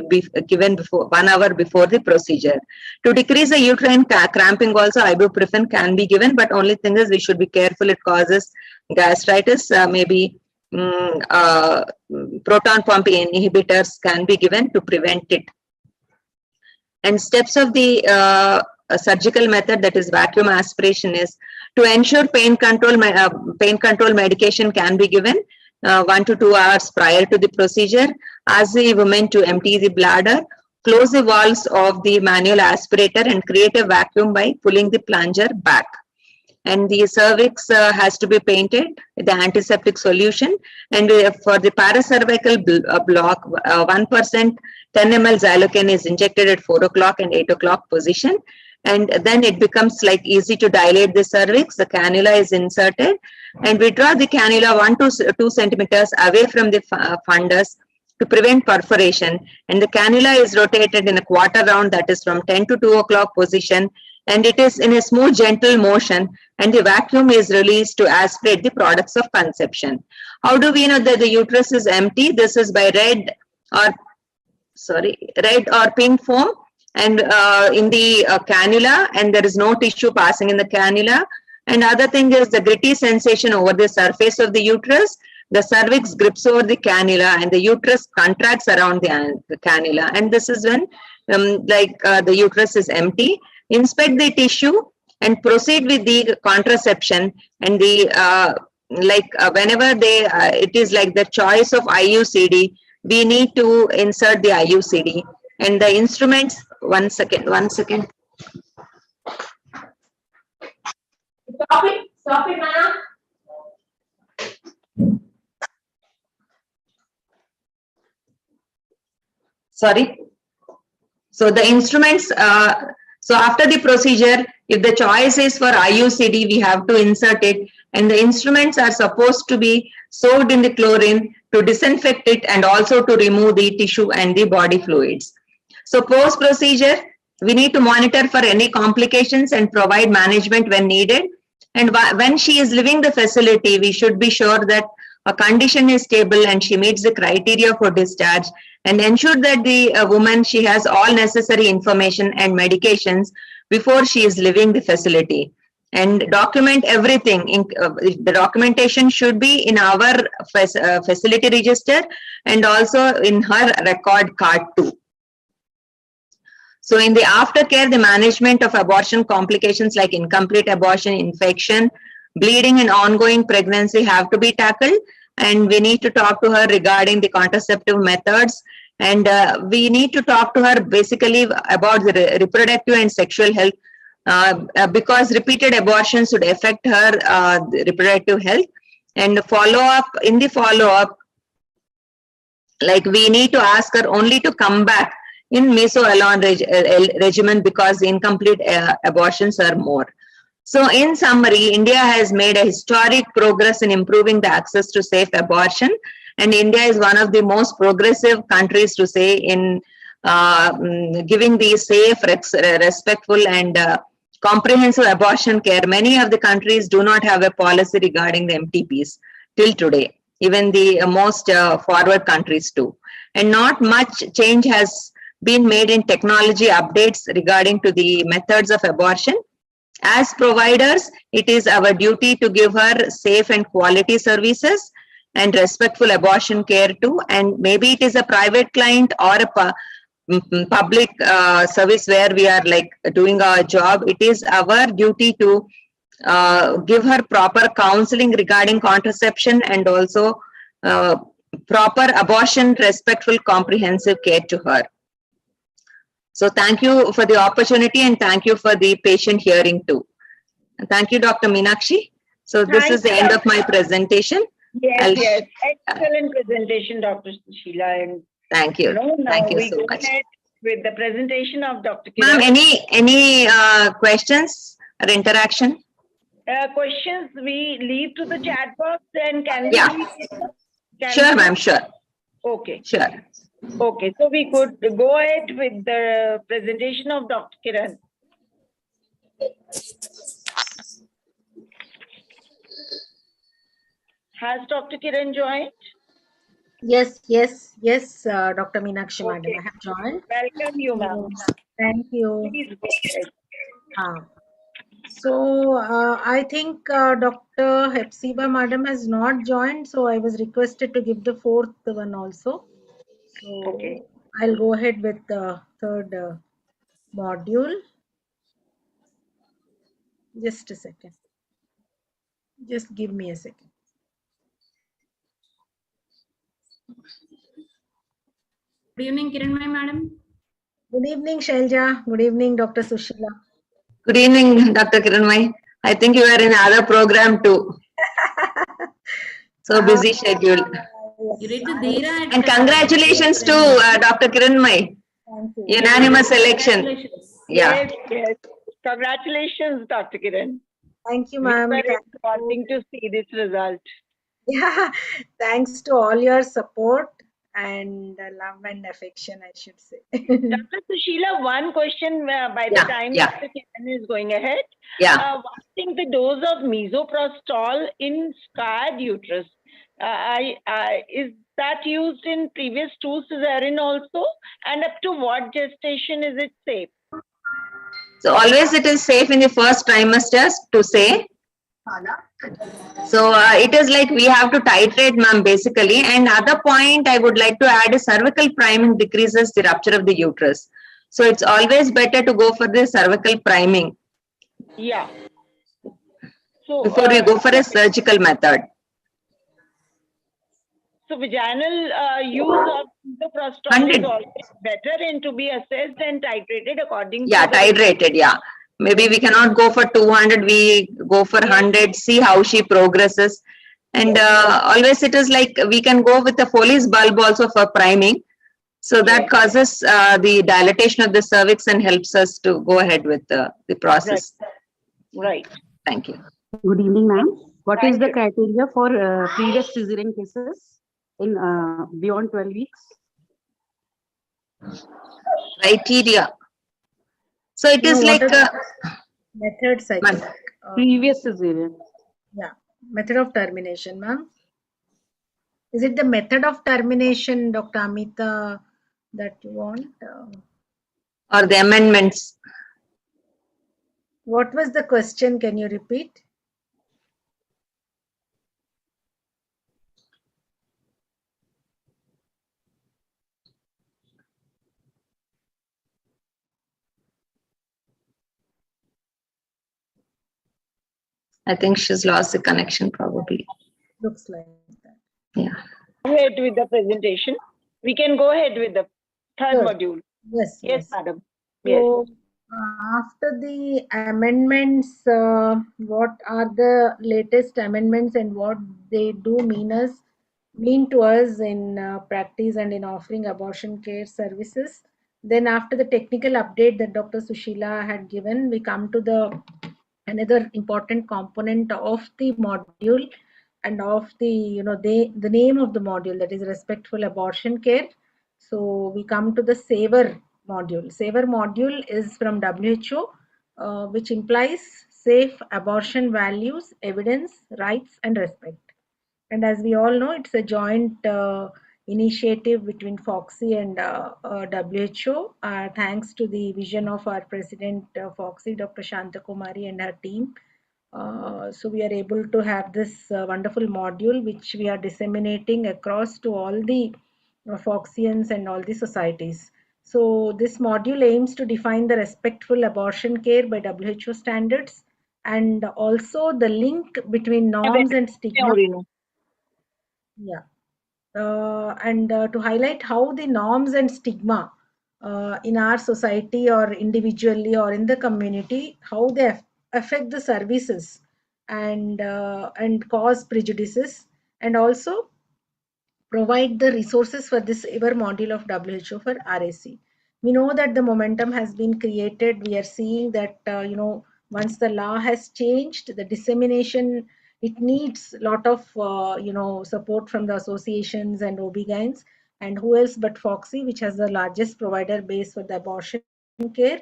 given before 1 hour before the procedure. To decrease the uterine cramping also, ibuprofen can be given, but only thing is we should be careful, it causes gastritis. Maybe proton pump inhibitors can be given to prevent it. And steps of the surgical method, that is vacuum aspiration, is to ensure pain control medication can be given 1 to 2 hours prior to the procedure. Ask the woman to empty the bladder, close the valves of the manual aspirator and create a vacuum by pulling the plunger back. And the cervix has to be painted with the antiseptic solution. And for the paracervical block, 1% 10 ml xylocaine is injected at 4 o'clock and 8 o'clock position. And then it becomes like easy to dilate the cervix. The cannula is inserted, and we draw the cannula 1 to 2 centimeters away from the fundus to prevent perforation. And the cannula is rotated in a quarter round, that is from 10 to 2 o'clock position. And it is in a smooth, gentle motion, and the vacuum is released to aspirate the products of conception. How do we know that the uterus is empty? This is by red or pink foam and in the cannula, and there is no tissue passing in the cannula. And other thing is the gritty sensation over the surface of the uterus. The cervix grips over the cannula and the uterus contracts around the cannula. And this is when the uterus is empty. Inspect the tissue and proceed with the contraception. And the whenever it is like the choice of IUCD, we need to insert the IUCD. And the instruments, one second. Stop it, Mana. Sorry. So the instruments, so after the procedure, if the choice is for IUCD, we have to insert it. And the instruments are supposed to be soaked in the chlorine to disinfect it and also to remove the tissue and the body fluids. So post-procedure, we need to monitor for any complications and provide management when needed. And when she is leaving the facility, we should be sure that her condition is stable and she meets the criteria for discharge, and ensure that the woman, she has all necessary information and medications before she is leaving the facility. And document everything. The documentation should be in our facility register and also in her record card too. So in the aftercare, the management of abortion complications like incomplete abortion, infection, bleeding and ongoing pregnancy have to be tackled. And we need to talk to her regarding the contraceptive methods. And we need to talk to her basically about the reproductive and sexual health, because repeated abortions would affect her reproductive health. And in the follow-up, like we need to ask her only to come back in meso alone regimen, because the incomplete abortions are more. So in summary, India has made a historic progress in improving the access to safe abortion. And India is one of the most progressive countries to say in giving the safe, respectful and comprehensive abortion care. Many of the countries do not have a policy regarding the MTPs till today, even the most forward countries too. And not much change has been made in technology updates regarding to the methods of abortion. As providers, it is our duty to give her safe and quality services and respectful abortion care too. And maybe it is a private client or a public service where we are like doing our job. It is our duty to give her proper counseling regarding contraception and also proper abortion, respectful, comprehensive care to her. So thank you for the opportunity and thank you for the patient hearing too. And thank you, Dr. Meenakshi. So this is the end of my presentation. Yes. Excellent presentation, Dr. Sushila. And thank you. Thank you so much. With the presentation of Dr. Kiran. Ma'am, any questions or interaction? Questions we leave to the chat box, and can we? Sure, ma'am. Sure. Okay. Sure. Okay, so we could go ahead with the presentation of Dr. Kiran. Has Dr. Kiran joined? Yes, Dr. Meenakshi Madam, I have joined. Welcome you, ma'am. Thank you. Please go ahead. So I think Dr. Hepzibah Madam has not joined, so I was requested to give the fourth one also. So okay. I'll go ahead with the third module. Just a second. Just give me a second. Good evening, Kiranmay Madam. Good evening, Shailja. Good evening, Dr. Sushila. Good evening, Dr. Kiranmay. I think you are in another program too. So busy schedule. And congratulations to Dr. Kiranmay. Thank you. Unanimous selection. Yeah. Yes. Congratulations, Dr. Kiran. Thank you, ma'am. We're wanting to see this result. Yeah, thanks to all your support and love and affection, I should say. Dr. Sushila, one question by the time Dr. Kiran is going ahead. What is the dose of Misoprostol in scarred uterus? Is that used in previous 2 cesarean also? And up to what gestation is it safe? So always it is safe in the first trimester to say. So it is like we have to titrate, ma'am, basically. And other point I would like to add is cervical priming decreases the rupture of the uterus. So it's always better to go for the cervical priming. Yeah. So before we go for a surgical method. So vaginal use of misoprostol is always better and to be assessed and titrated according to titrated, Maybe we cannot go for 200, we go for 100, see how she progresses. And always it is like we can go with the Foley's bulb also for priming. So that causes the dilatation of the cervix and helps us to go ahead with the process. Right. Thank you. Good evening, ma'am. What is the criteria for previous cesarean cases in beyond 12 weeks? Criteria. So it is like methods, I think. Previous cesarean. Yeah, method of termination, ma'am. Is it the method of termination, Dr. Amita, that you want? Or the amendments? What was the question? Can you repeat? I think she's lost the connection probably. Looks like that. Yeah. Go ahead with the presentation. We can go ahead with the third module. Yes, madam. So, after the amendments, what are the latest amendments and what they do mean to us in practice and in offering abortion care services? Then after the technical update that Dr. Sushila had given, we come to the another important component of the module and of the the name of the module, that is respectful abortion care. So we come to the SAVOR module. SAVOR module is from WHO, which implies safe abortion values, evidence, rights, and respect. And as we all know, it's a joint initiative between FOXI and WHO, thanks to the vision of our president, FOXI, Dr. Shanta Kumari, and her team. So we are able to have this wonderful module, which we are disseminating across to all the FOXians and all the societies. So this module aims to define the respectful abortion care by WHO standards, and also the link between norms and stigma. And to highlight how the norms and stigma in our society or individually or in the community, how they affect the services and cause prejudices, and also provide the resources for this ever module of WHO for RAC. We know that the momentum has been created. We are seeing that once the law has changed, the dissemination, it needs a lot of support from the associations and OB-GYNs, and who else but FOXI, which has the largest provider base for the abortion care.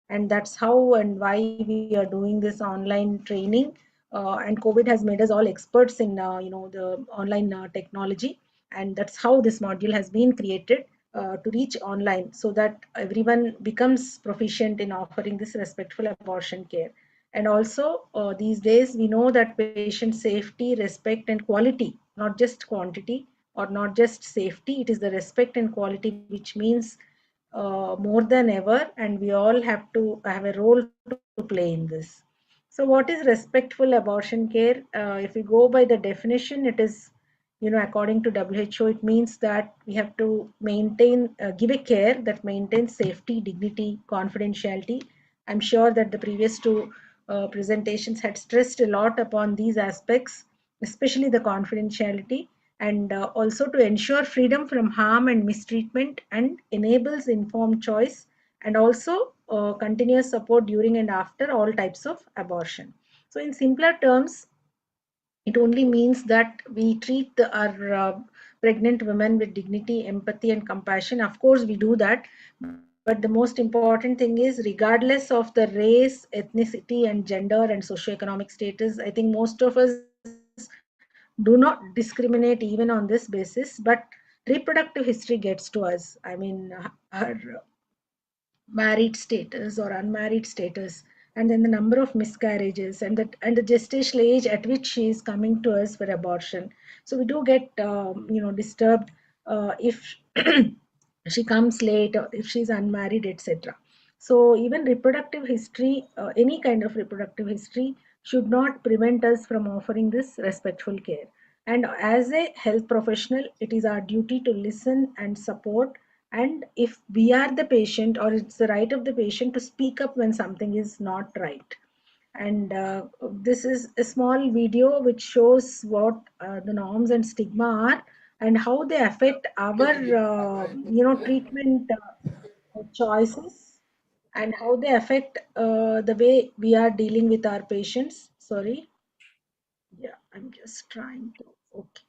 And that's how and why we are doing this online training. And COVID has made us all experts in the online technology, and that's how this module has been created to reach online, so that everyone becomes proficient in offering this respectful abortion care. And also these days we know that patient safety, respect, and quality, not just quantity or not just safety, it is the respect and quality which means more than ever, and we all have to have a role to play in this. So what is respectful abortion care? If we go by the definition, it is, according to WHO, it means that we have to maintain, give a care that maintains safety, dignity, confidentiality. I'm sure that the previous two presentations had stressed a lot upon these aspects, especially the confidentiality, and also to ensure freedom from harm and mistreatment, and enables informed choice, and also continuous support during and after all types of abortion. So in simpler terms, it only means that we treat our pregnant women with dignity, empathy, and compassion. Of course, we do that. But the most important thing is, regardless of the race, ethnicity, and gender and socioeconomic status, I think most of us do not discriminate even on this basis. But reproductive history gets to us. I mean, her married status or unmarried status, and then the number of miscarriages, and the gestational age at which she is coming to us for abortion. So we do get disturbed if she comes late or if she's unmarried, etc. So even reproductive history, any kind of reproductive history, should not prevent us from offering this respectful care. And as a health professional, it is our duty to listen and support. And if we are the patient, or it's the right of the patient to speak up when something is not right. And this is a small video which shows what the norms and stigma are, and how they affect our treatment choices, and how they affect the way we are dealing with our patients. Sorry. Yeah, I'm just trying to. Okay.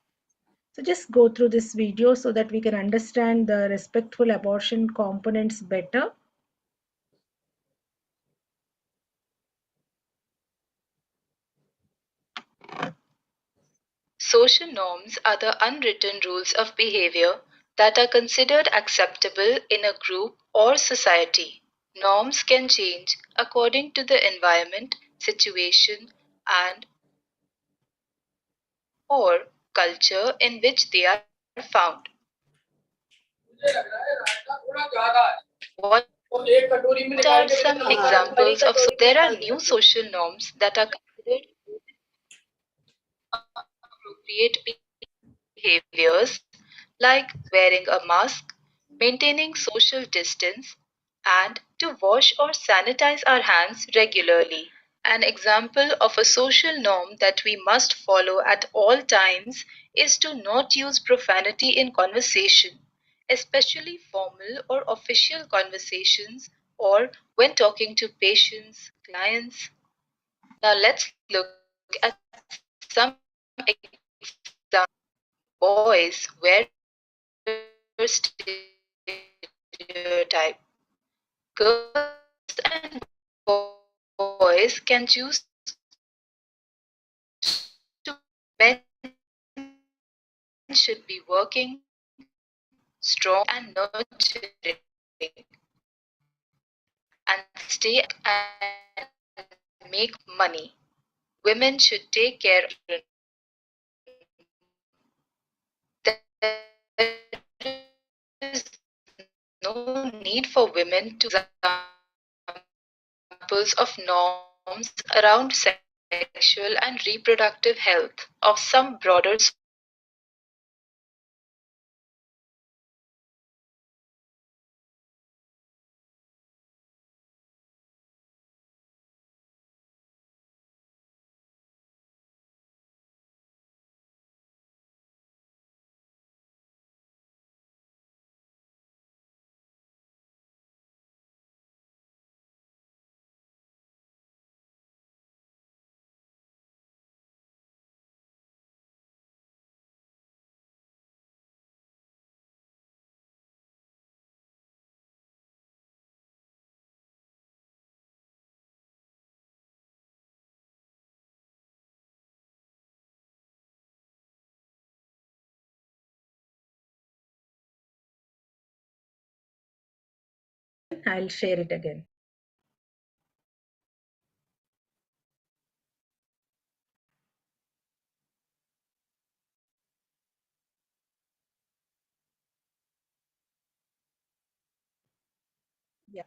So just go through this video so that we can understand the respectful abortion components better. Social norms are the unwritten rules of behavior that are considered acceptable in a group or society. Norms can change according to the environment, situation, and or culture in which they are found. What are some examples of there are new social norms that are considered appropriate behaviors like wearing a mask, maintaining social distance, and to wash or sanitize our hands regularly. An example of a social norm that we must follow at all times is to not use profanity in conversation, especially formal or official conversations or when talking to patients, clients. Now let's look at some examples. Boys wear stereotype. Girls and boys can choose to men should be working, strong and nurturing, and stay and make money. Women should take care of children. There is no need for women to examples of norms around sexual and reproductive health of some broader I'll share it again. Yeah.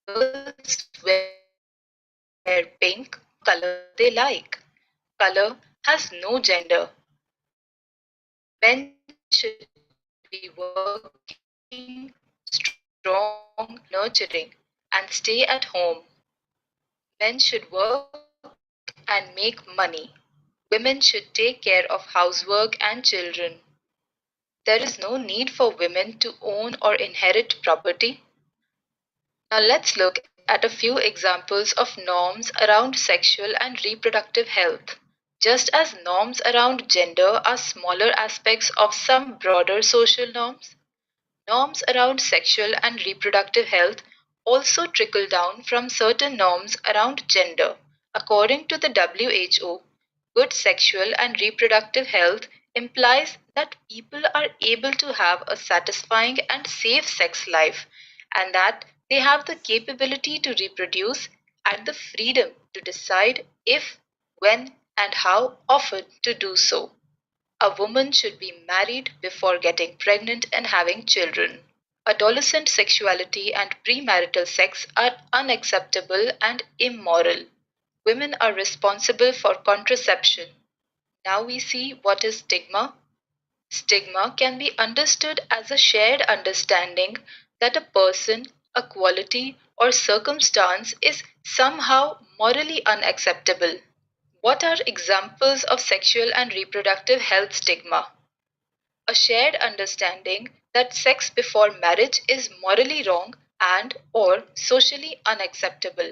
girls wear pink color they like. Color has no gender. Men should be working, strong, nurturing, and stay at home. Men should work and make money. Women should take care of housework and children. There is no need for women to own or inherit property. Now let's look at a few examples of norms around sexual and reproductive health. Just as norms around gender are smaller aspects of some broader social norms, norms around sexual and reproductive health also trickle down from certain norms around gender. According to the WHO, good sexual and reproductive health implies that people are able to have a satisfying and safe sex life, and that they have the capability to reproduce and the freedom to decide if, when, and how often to do so. A woman should be married before getting pregnant and having children. Adolescent sexuality and premarital sex are unacceptable and immoral. Women are responsible for contraception. Now we see what is stigma. Stigma can be understood as a shared understanding that a person, a quality, or circumstance is somehow morally unacceptable. What are examples of sexual and reproductive health stigma? A shared understanding that sex before marriage is morally wrong and or socially unacceptable.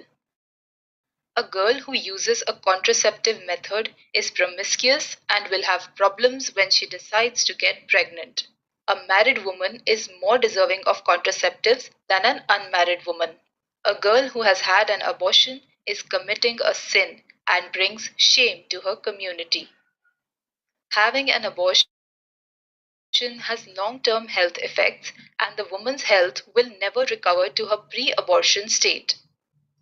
A girl who uses a contraceptive method is promiscuous and will have problems when she decides to get pregnant. A married woman is more deserving of contraceptives than an unmarried woman. A girl who has had an abortion is committing a sin and brings shame to her community. Having an abortion has long-term health effects, and the woman's health will never recover to her pre-abortion state.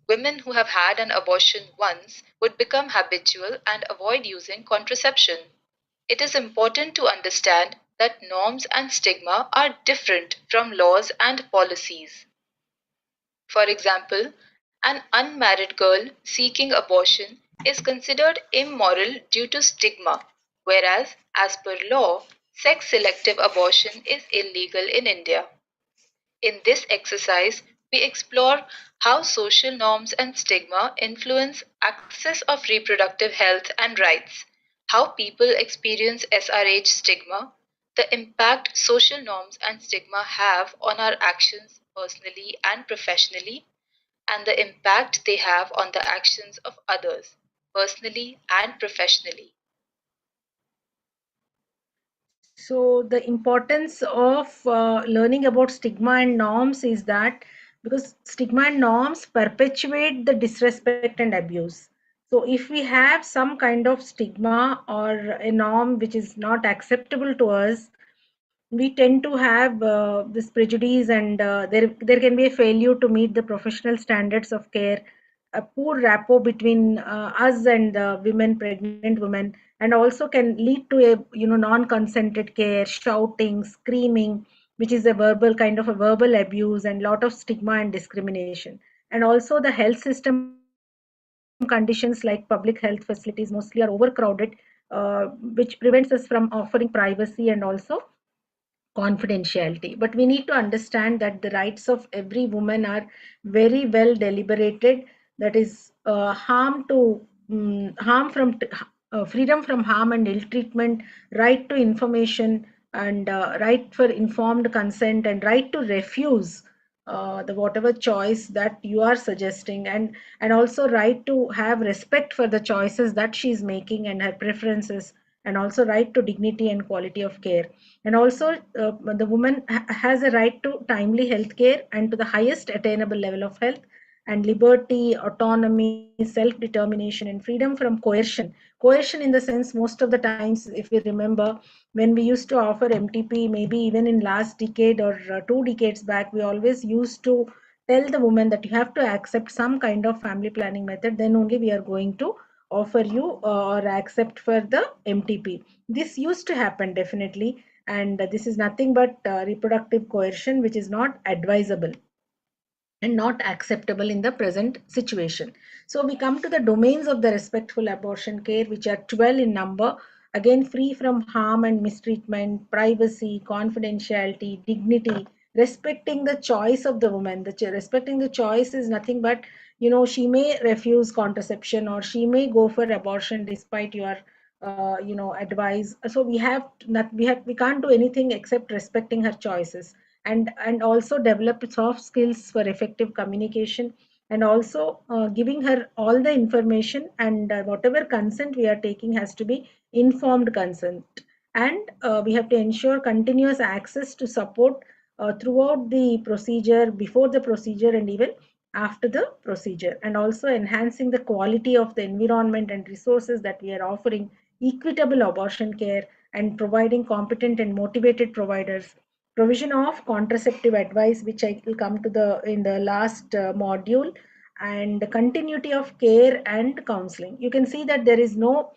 Women who have had an abortion once would become habitual and avoid using contraception. It is important to understand that norms and stigma are different from laws and policies. For example, an unmarried girl seeking abortion is considered immoral due to stigma, whereas, as per law, sex selective abortion is illegal in India. In this exercise, we explore how social norms and stigma influence access of reproductive health and rights, how people experience SRH stigma, the impact social norms and stigma have on our actions personally and professionally, and the impact they have on the actions of others, personally and professionally. So the importance of learning about stigma and norms is that because stigma and norms perpetuate the disrespect and abuse. So if we have some kind of stigma or a norm which is not acceptable to us, we tend to have this prejudice, and there can be a failure to meet the professional standards of care, a poor rapport between us and women, pregnant women, and also can lead to a non-consented care, shouting, screaming, which is a verbal kind of a verbal abuse, and lot of stigma and discrimination. And also the health system conditions like public health facilities mostly are overcrowded, which prevents us from offering privacy and also confidentiality. But we need to understand that the rights of every woman are very well deliberated. That is harm from freedom from harm and ill treatment, right to information, and right for informed consent, and right to refuse the whatever choice that you are suggesting, and also right to have respect for the choices that she is making and her preferences, and also right to dignity and quality of care. And also the woman has a right to timely health care and to the highest attainable level of health, and liberty, autonomy, self-determination, and freedom from coercion in the sense, most of the times, if we remember, when we used to offer MTP, maybe even in last decade or 2 decades back, we always used to tell the woman that you have to accept some kind of family planning method, then only we are going to offer you or accept for the MTP. This used to happen definitely, and this is nothing but reproductive coercion, which is not advisable and not acceptable in the present situation. So we come to the domains of the respectful abortion care, which are 12 in number. Again, free from harm and mistreatment, privacy, confidentiality, dignity, respecting the choice of the woman. Respecting the choice is nothing but, she may refuse contraception, or she may go for abortion despite your advice. So we can't do anything except respecting her choices, and also develop soft skills for effective communication, and also giving her all the information, and whatever consent we are taking has to be informed consent. And we have to ensure continuous access to support throughout the procedure, before the procedure, and even after the procedure, and also enhancing the quality of the environment and resources that we are offering equitable abortion care, and providing competent and motivated providers, provision of contraceptive advice, which I will come to in the last module, and continuity of care and counseling. You can see that there is no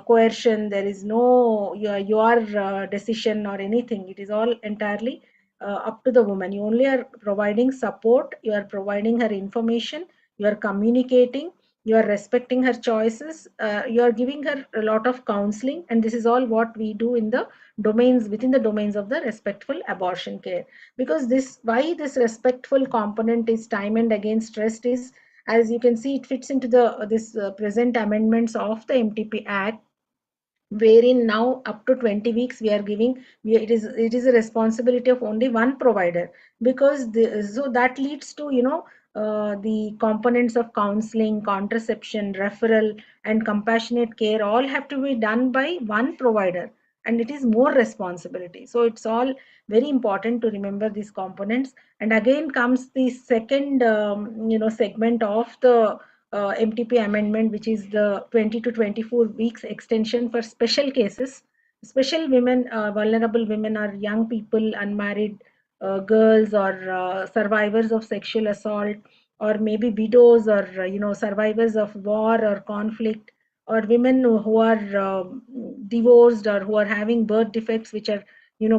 coercion, there is no your decision or anything. It is all entirely up to the woman. You only are providing support, you are providing her information, you are communicating, you are respecting her choices, you are giving her a lot of counseling, and this is all what we do in the domains, within the domains of the respectful abortion care. Because why this respectful component is time and again stressed is, as you can see, it fits into this present amendments of the MTP Act, wherein now up to 20 weeks we are giving, it is a responsibility of only one provider, because so that leads to the components of counseling, contraception, referral, and compassionate care all have to be done by one provider, and it is more responsibility. So it's all very important to remember these components. And again comes the second segment of the MTP amendment, which is the 20 to 24 weeks extension for special cases. Special women, vulnerable women, are young people, unmarried girls, or survivors of sexual assault, or maybe widows, or survivors of war or conflict, or women who are divorced, or who are having birth defects which are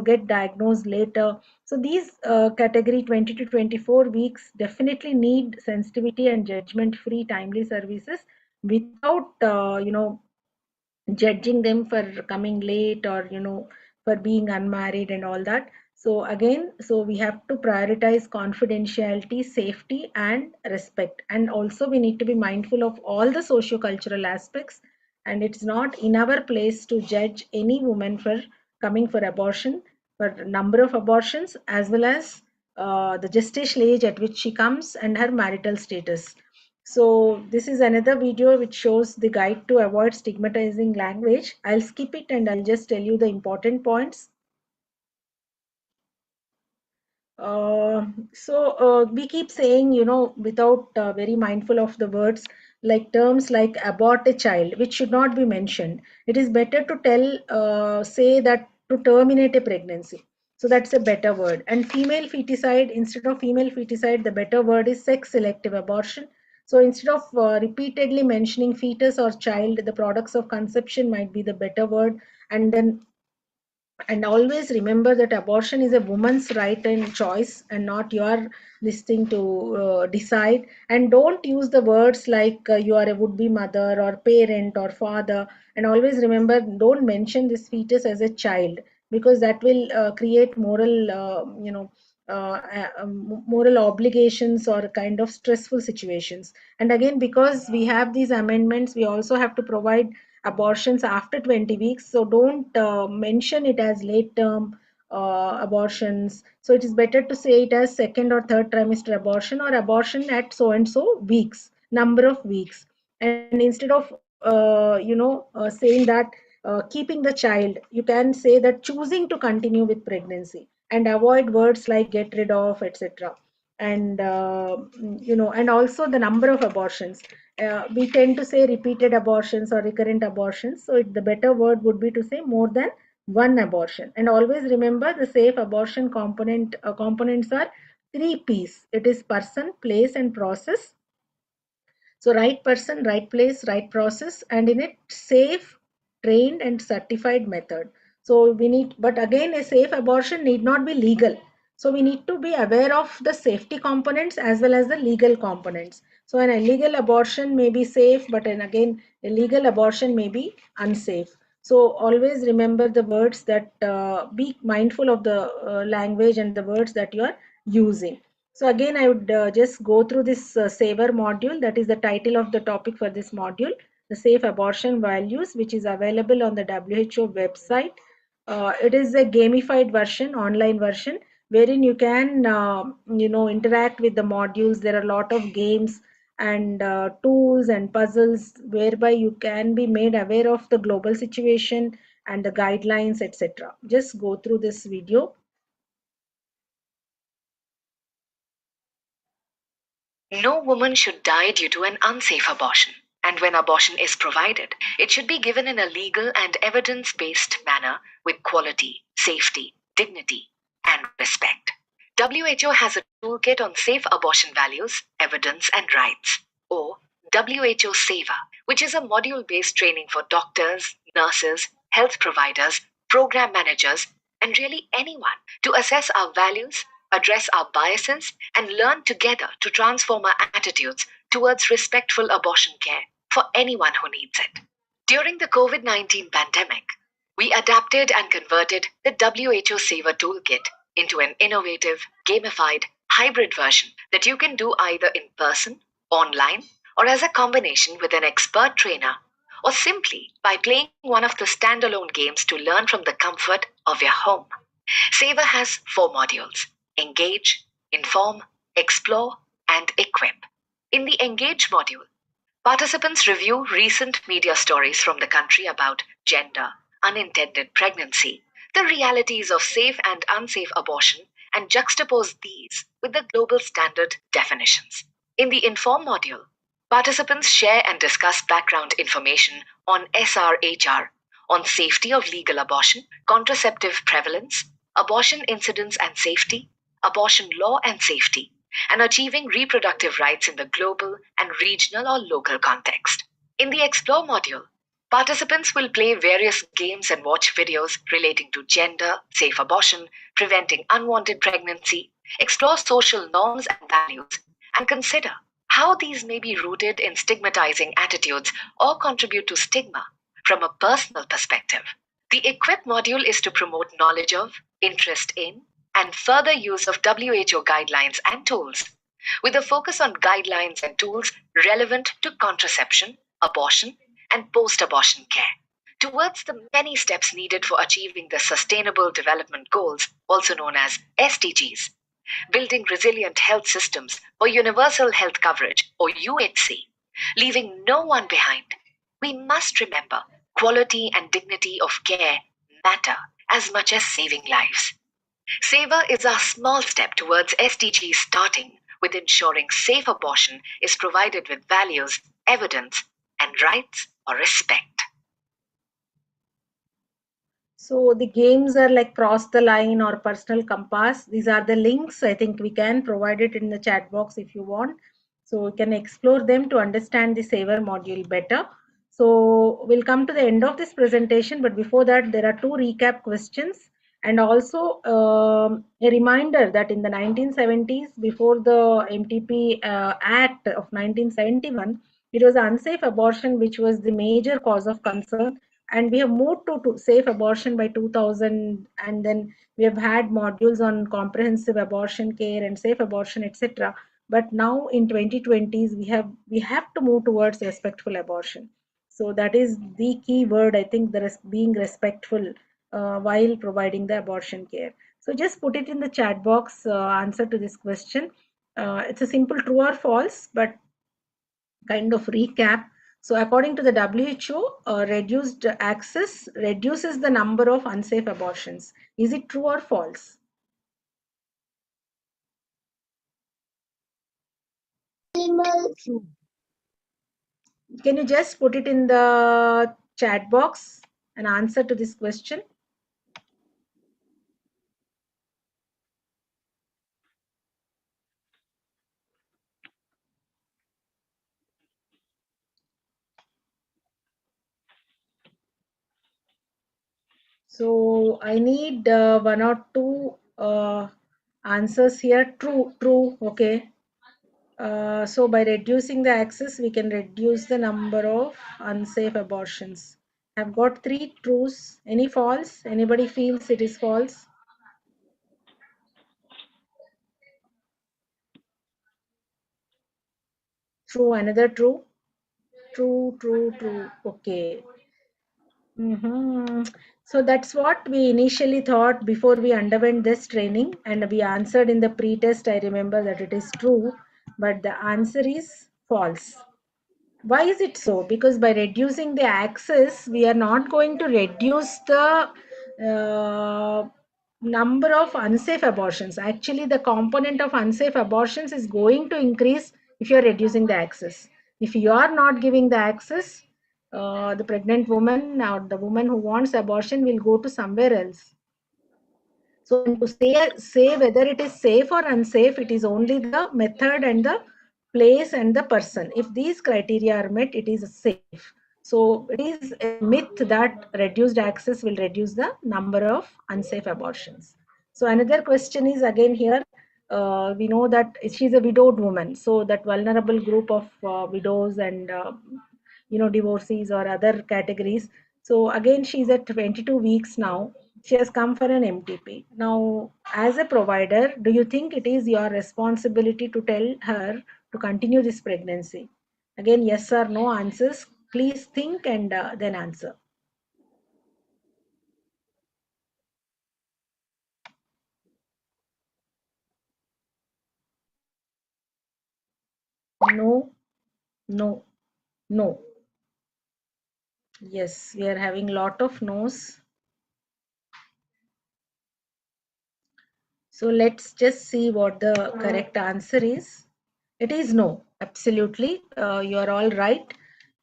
get diagnosed later. So these category 20 to 24 weeks definitely need sensitivity and judgment free timely services, without judging them for coming late, or for being unmarried and all that. So again, so we have to prioritize confidentiality, safety, and respect. And also we need to be mindful of all the socio-cultural aspects, and it's not in our place to judge any woman for coming for abortion, for number of abortions, as well as the gestational age at which she comes and her marital status. So this is another video which shows the guide to avoid stigmatizing language. I'll skip it and I'll just tell you the important points. We keep saying, without very mindful of the words, like terms like abort a child, which should not be mentioned. It is better to say that to terminate a pregnancy. So that's a better word. And female feticide, instead of female feticide, the better word is sex selective abortion. So instead of repeatedly mentioning fetus or child, the products of conception might be the better word. And always remember that abortion is a woman's right and choice, and not your this thing to decide. And don't use the words like you are a would-be mother or parent or father. And always remember, don't mention this fetus as a child, because that will create moral moral obligations or kind of stressful situations. And again, because we have these amendments, we also have to provide abortions after 20 weeks. So don't mention it as late term abortions. So it is better to say it as second or third trimester abortion, or abortion at so and so weeks, number of weeks. And instead of saying that keeping the child, you can say that choosing to continue with pregnancy, and avoid words like get rid of, etc. And and also the number of abortions. We tend to say repeated abortions or recurrent abortions. So the better word would be to say more than one abortion. And always remember, the safe abortion components are 3 P's. It is person, place, and process. So right person, right place, right process, and in it safe, trained, and certified method. So we need, but again, a safe abortion need not be legal. So we need to be aware of the safety components as well as the legal components. So an illegal abortion may be safe, but then again, a legal abortion may be unsafe. So always remember the words that be mindful of the language and the words that you are using. So again, I would just go through this SAVOR module. That is the title of the topic for this module, the Safe Abortion Values, which is available on the WHO website. It is a gamified version, online version, wherein you can, interact with the modules. There are a lot of games and tools and puzzles whereby you can be made aware of the global situation and the guidelines, etc. Just go through this video. No woman should die due to an unsafe abortion, And when abortion is provided, it should be given in a legal and evidence-based manner with quality, safety, dignity, and respect. WHO has a toolkit on safe abortion values, evidence, and rights, or WHO SAVA, which is a module-based training for doctors, nurses, health providers, program managers, and really anyone to assess our values, address our biases, and learn together to transform our attitudes towards respectful abortion care for anyone who needs it. During the COVID-19 pandemic, we adapted and converted the WHO SAVA toolkit into an innovative, gamified, hybrid version that you can do either in person, online, or as a combination with an expert trainer, or simply by playing one of the standalone games to learn from the comfort of your home. SAVA has 4 modules: Engage, Inform, Explore, and Equip. In the Engage module, participants review recent media stories from the country about gender, unintended pregnancy, the realities of safe and unsafe abortion, and juxtapose these with the global standard definitions. In the Inform module, participants share and discuss background information on SRHR, on safety of legal abortion, contraceptive prevalence, abortion incidence and safety, abortion law and safety, and achieving reproductive rights in the global and regional or local context. In the Explore module, participants will play various games and watch videos relating to gender, safe abortion, preventing unwanted pregnancy, explore social norms and values, and consider how these may be rooted in stigmatizing attitudes or contribute to stigma from a personal perspective. The Equip module is to promote knowledge of, interest in, and further use of WHO guidelines and tools, with a focus on guidelines and tools relevant to contraception, abortion, and post-abortion care, towards the many steps needed for achieving the Sustainable Development Goals, also known as SDGs, building resilient health systems for universal health coverage, or UHC, leaving no one behind. We must remember quality and dignity of care matter as much as saving lives. SAVA is our small step towards SDGs, starting with ensuring safe abortion is provided with values, evidence, and rights or respect. So the games are like Cross the Line or Personal Compass. These are the links. I think we can provide it in the chat box if you want. So you can explore them to understand the SAVA module better. So we'll come to the end of this presentation, but before that, there are 2 recap questions. And also a reminder that in the 1970s, before the MTP Act of 1971, it was unsafe abortion which was the major cause of concern, and we have moved to safe abortion by 2000, and then we have had modules on comprehensive abortion care and safe abortion, etc. But now in 2020s, we have to move towards respectful abortion. So that is the key word, I think, being respectful while providing the abortion care. So just put it in the chat box, answer to this question. It's a simple true or false, but kind of recap. So according to the WHO, reduced access reduces the number of unsafe abortions. Is it true or false? True. Can you just put it in the chat box and answer to this question? So I need 1 or 2 answers here. True. Okay. So by reducing the access, we can reduce the number of unsafe abortions. I've got 3 trues. Any false? Anybody feels it is false? True. Another true. True. Okay. So that's what we initially thought before we underwent this training, and we answered in the pre-test. I remember that it is true, but the answer is false. Why is it so? Because by reducing the access, we are not going to reduce the number of unsafe abortions. Actually, the component of unsafe abortions is going to increase if you are reducing the access. If you are not giving the access, the pregnant woman or the woman who wants abortion will go to somewhere else. So to say whether it is safe or unsafe, it is only the method and the place and the person. If these criteria are met, it is safe. So it is a myth that reduced access will reduce the number of unsafe abortions. So another question is again here, we know that she's a widowed woman. So that vulnerable group of widows and divorcees or other categories. So again, she's at 22 weeks now. She has come for an MTP. Now, as a provider, do you think it is your responsibility to tell her to continue this pregnancy? Again, yes or no answers. Please think and then answer. No, no, no. Yes, we are having lot of no's. So let's just see what the correct answer is. It is no, absolutely. You are all right.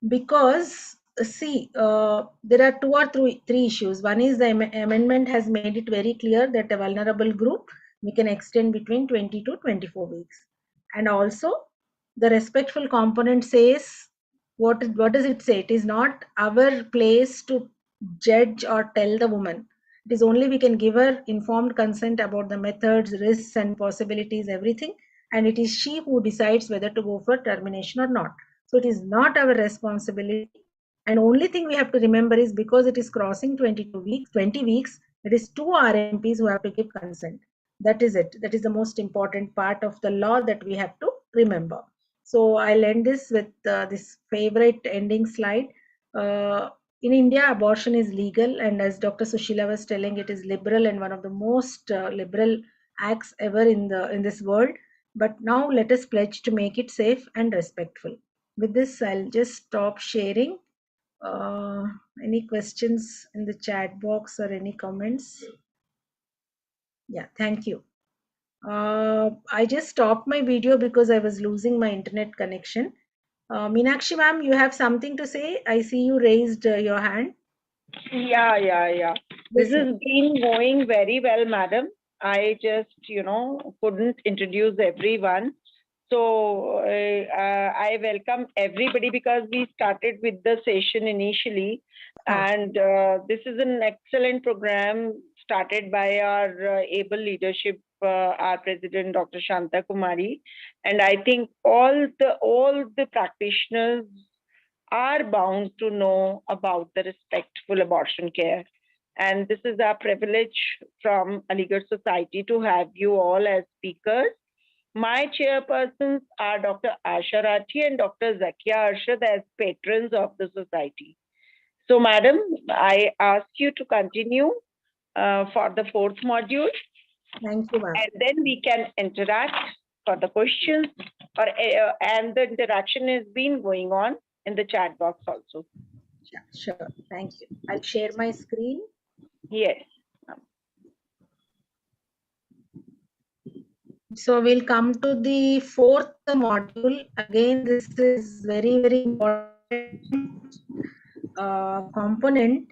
Because see, there are two or three issues. One is the amendment has made it very clear that a vulnerable group we can extend between 20 to 24 weeks. And also the respectful component says, what does it say? It is not our place to judge or tell the woman. It is only we can give her informed consent about the methods, risks and possibilities, everything. And it is she who decides whether to go for termination or not. So it is not our responsibility. And only thing we have to remember is because it is crossing 22 weeks, 20 weeks, it is two RMPs who have to give consent. That is it. That is the most important part of the law that we have to remember. So I'll end this with this favorite ending slide. In India, abortion is legal, and as Dr. Sushila was telling, it is liberal and one of the most liberal acts ever in this world. But now let us pledge to make it safe and respectful. With this, I'll just stop sharing. Any questions in the chat box or any comments? Yeah, thank you. I just stopped my video because I was losing my internet connection. Meenakshi ma'am, you have something to say? I see you raised your hand. Yeah. This has been going very well, madam. I just, couldn't introduce everyone. So I welcome everybody because we started with the session initially. And this is an excellent program started by our able leadership, our president, Dr. Shanta Kumari. And I think all the practitioners are bound to know about the respectful abortion care. And this is our privilege from Aligarh Society to have you all as speakers. My chairpersons are Dr. Asha Rathi and Dr. Zakia Arshad as patrons of the society. So, madam, I ask you to continue for the fourth module. Thank you, ma'am. And then we can interact for the questions, and the interaction has been going on in the chat box also. Sure. Thank you. I'll share my screen. Yes. So we'll come to the fourth module. Again, this is very, very important component.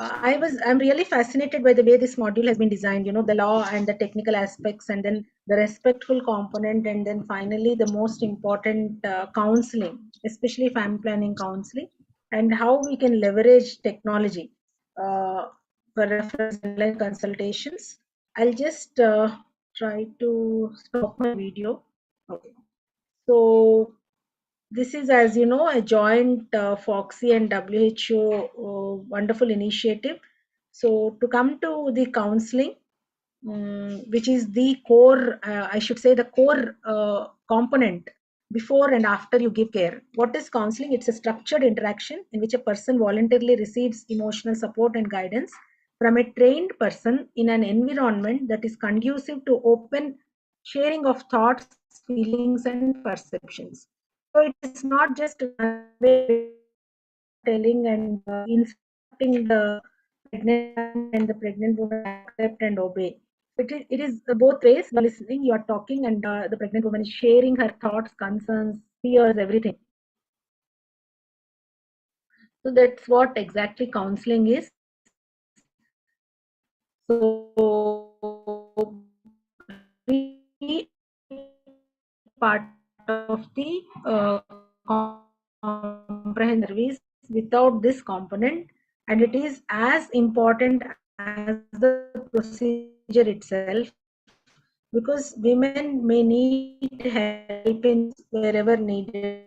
I'm really fascinated by the way this module has been designed, the law and the technical aspects, and then the respectful component, and then finally the most important counseling, especially family planning counseling, and how we can leverage technology for reference online consultations. I'll just try to stop my video. Okay. So this is, as you know, a joint FOXI and WHO wonderful initiative. So to come to the counseling, which is the core, I should say the core component before and after you give care. What is counseling? It's a structured interaction in which a person voluntarily receives emotional support and guidance from a trained person in an environment that is conducive to open sharing of thoughts, feelings, and perceptions. So it is not just telling and instructing the pregnant and the pregnant woman accept and obey. It is both ways. You are listening, you are talking, and the pregnant woman is sharing her thoughts, concerns, fears, everything. So that's what exactly counseling is. So part of the comprehensive service without this component, and it is as important as the procedure itself, because women may need help in wherever needed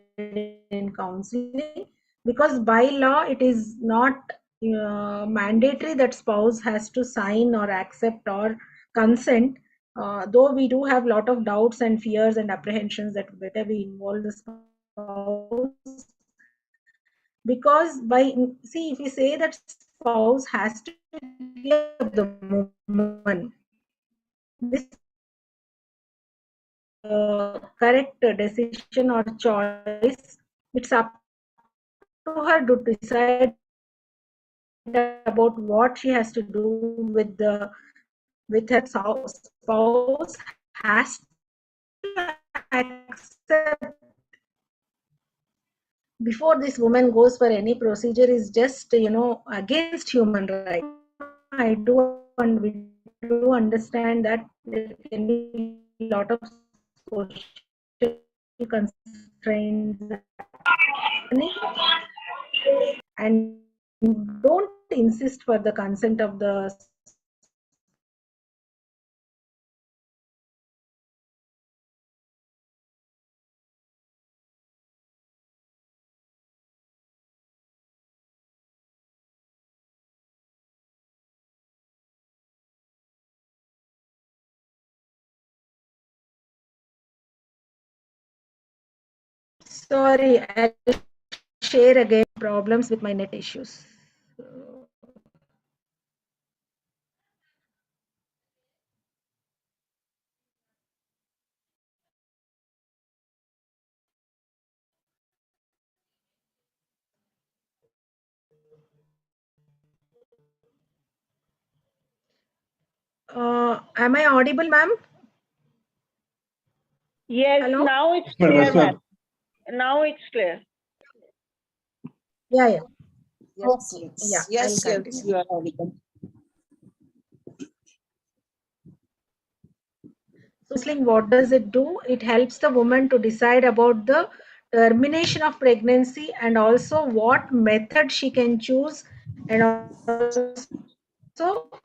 in counseling, because by law it is not mandatory that spouse has to sign or accept or consent. Though we do have a lot of doubts and fears and apprehensions that whether we involve the spouse, because if we say that spouse has to be the guardian of the woman, this correct decision or choice, it's up to her to decide about what she has to do with her spouse has to accept before this woman goes for any procedure is just against human rights. I do and we do understand that there can be a lot of social constraints happening, and don't insist for the consent of the sorry, I'll share again problems with my net issues. Am I audible, ma'am? Yes, Hello? now it's clear, ma'am. Now it's clear. Yeah. Yes, Okay. yes, Yeah, yes, I'll yes, continue. you are audible. Counseling, what does it do? It helps the woman to decide about the termination of pregnancy and also what method she can choose, and also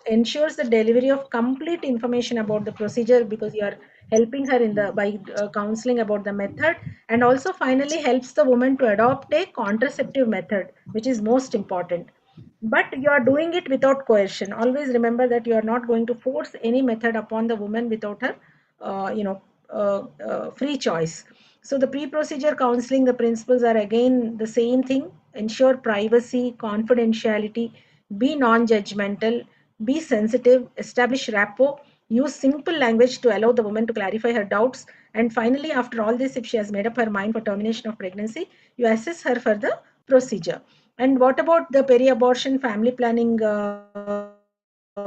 ensures the delivery of complete information about the procedure, because you are helping her in the by counseling about the method, and also finally helps the woman to adopt a contraceptive method, which is most important. But you are doing it without coercion. Always remember that you are not going to force any method upon the woman without her free choice. So the pre-procedure counseling, the principles are again the same thing: ensure privacy, confidentiality, be non-judgmental, be sensitive, establish rapport, use simple language to allow the woman to clarify her doubts, and finally, after all this, if she has made up her mind for termination of pregnancy, you assess her for the procedure. And what about the peri-abortion family planning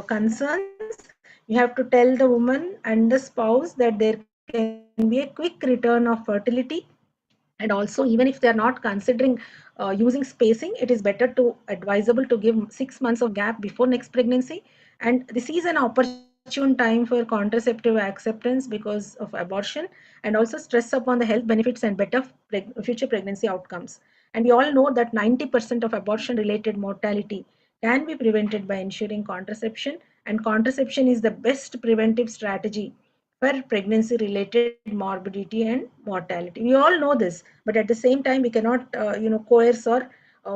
concerns? You have to tell the woman and the spouse that there can be a quick return of fertility, and also even if they are not considering using spacing, it is better to advisable to give 6 months of gap before next pregnancy. And this is an opportune time for contraceptive acceptance because of abortion, and also stress upon the health benefits and better future pregnancy outcomes. And we all know that 90% of abortion related mortality can be prevented by ensuring contraception, and contraception is the best preventive strategy for pregnancy related morbidity and mortality. We all know this, but at the same time we cannot coerce or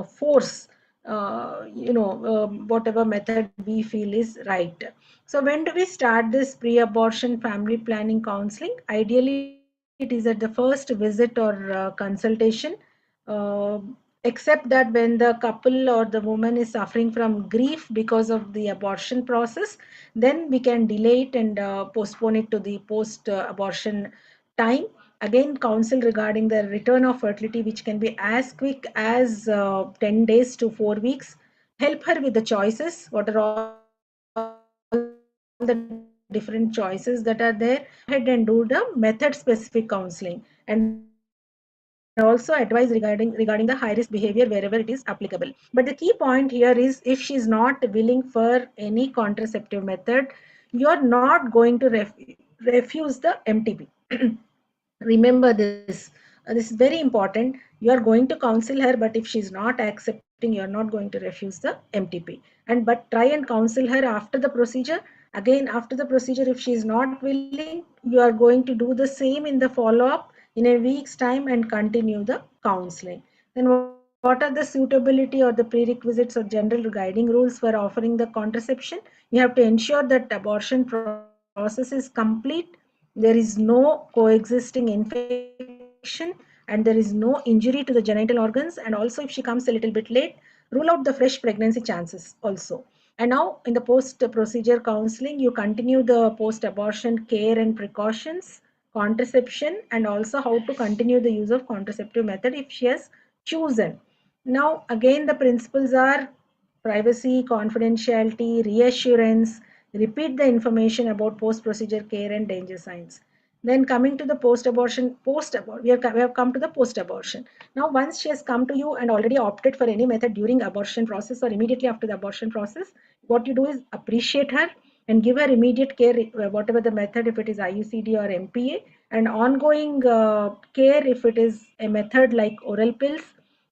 force whatever method we feel is right. So when do we start this pre-abortion family planning counseling? Ideally it is at the first visit or consultation, uh, except that when the couple or the woman is suffering from grief because of the abortion process, then we can delay it and postpone it to the post abortion time. Again, counsel regarding the return of fertility, which can be as quick as 10 days to 4 weeks. Help her with the choices, what are all the different choices that are there, and also ahead and do the method specific counseling. And once she has made up her mind, also advise regarding the high risk behavior wherever it is applicable. But the key point here is, if she is not willing for any contraceptive method, you are not going to refuse the MTP. Remember this. This is very important. You are going to counsel her, but if she is not accepting, you are not going to refuse the MTP. And but try and counsel her after the procedure. Again, after the procedure, if she is not willing, you are going to do the same in the follow-up in a week's time and continue the counseling. Then what are the suitability or the prerequisites or general guiding rules for offering the contraception? You have to ensure that abortion process is complete. There is no coexisting infection, and there is no injury to the genital organs. And also, if she comes a little bit late, rule out the fresh pregnancy chances also. And now in the post procedure counseling, you continue the post abortion care and precautions, contraception, and also how to continue the use of contraceptive method if she has chosen. Now again, the principles are privacy, confidentiality, reassurance, repeat the information about post-procedure care and danger signs. Then coming to the post-abortion, we have come to the post-abortion. Now once she has come to you and already opted for any method during abortion process or immediately after the abortion process, what you do is appreciate her and give her immediate care, whatever the method, if it is IUCD or MPA, and ongoing care if it is a method like oral pills,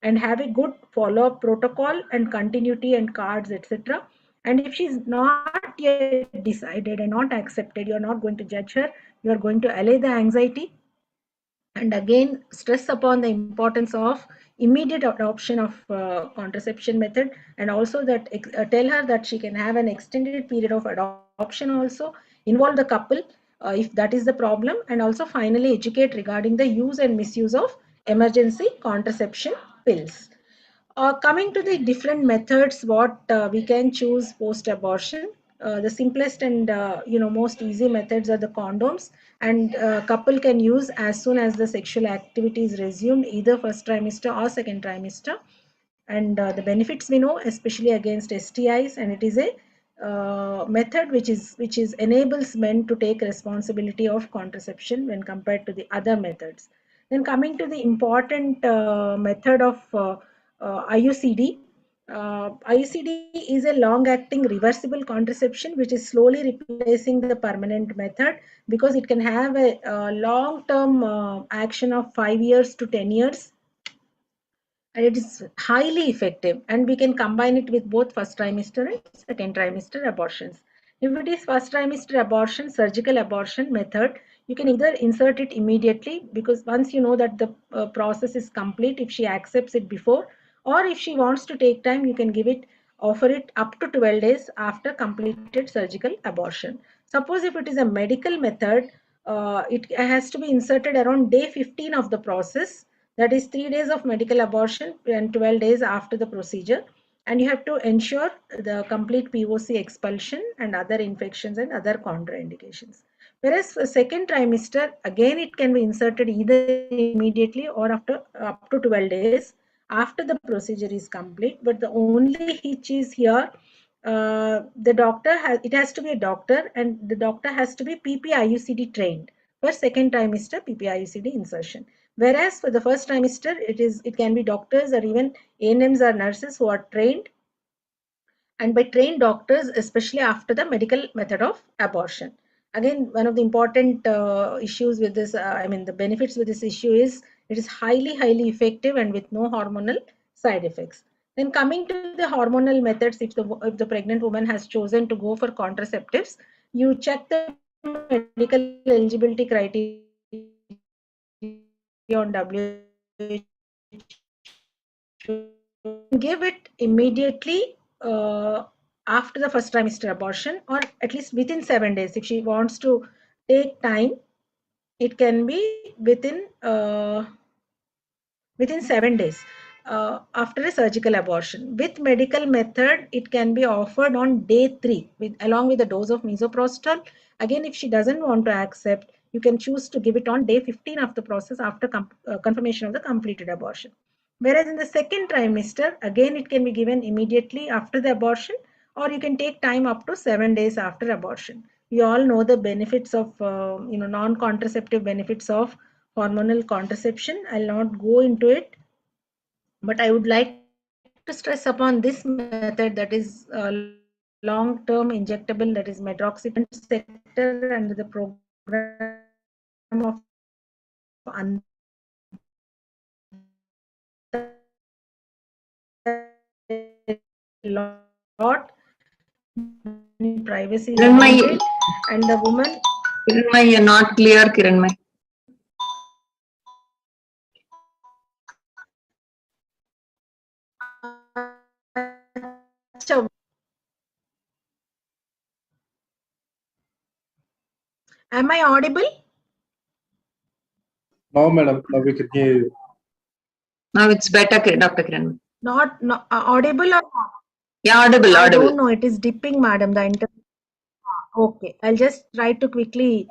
and have a good follow-up protocol and continuity and cards, etc. And if she's not yet decided and not accepted, you're not going to judge her. You're going to allay the anxiety, and again stress upon the importance of immediate adoption of contraception method, and also that tell her that she can have an extended period of adoption also, involve the couple if that is the problem, and also finally educate regarding the use and misuse of emergency contraception pills. Coming to the different methods, what we can choose post-abortion, the simplest and most easy methods are the condoms, and couple can use as soon as the sexual activity is resumed, either first trimester or second trimester. And the benefits we know, especially against STIs, and it is a method which is enables men to take responsibility of contraception when compared to the other methods. Then coming to the important method of IUCD. IUCD is a long-acting reversible contraception which is slowly replacing the permanent method, because it can have a long-term action of 5 years to 10 years, and it is highly effective, and we can combine it with both first trimester and second trimester abortions. If it is first trimester abortion, surgical abortion method, you can either insert it immediately, because once you know that the process is complete, if she accepts it before, or if she wants to take time, you can offer it up to 12 days after completed surgical abortion. Suppose if it is a medical method, it has to be inserted around day 15 of the process, that is 3 days of medical abortion and 12 days after the procedure, and you have to ensure the complete POC expulsion and other infections and other contraindications. Whereas for second trimester, again it can be inserted either immediately or after up to 12 days after the procedure is complete. But the only hitch is here, it has to be a doctor, and the doctor has to be PPIUCD trained for second trimester PPIUCD insertion. Whereas for the first trimester, it can be doctors or even ANMs or nurses who are trained, and by trained doctors, especially after the medical method of abortion. Again, one of the important issues with this, the benefits with this issue is it is highly effective and with no hormonal side effects. Then coming to the hormonal methods, if the pregnant woman has chosen to go for contraceptives, you check the medical eligibility criteria on WHO. Give it immediately after the first trimester abortion, or at least within 7 days. If she wants to take time, it can be within 7 days after a surgical abortion. With medical method, it can be offered on day 3 along with a dose of misoprostol. Again, if she doesn't want to accept, you can choose to give it on day 15 of the process after confirmation of the completed abortion. Whereas in the second trimester, again it can be given immediately after the abortion, or you can take time up to 7 days after abortion. We all know the benefits of non-contraceptive benefits of hormonal contraception. I'll not go into it, but I would like to stress upon this method, that is long-term injectable, that is medroxyproline sector under the program of lot. Privacy is limited, and the woman. Kiranmai, you're not clear, Kiranmai. Am I audible? No, madam. Now we can hear you. Now it's better, Dr. Kiranmai. Not audible or not? Yeah, audible, I audible. don't know. It is dipping, madam. The internet. Okay, I'll just try to quickly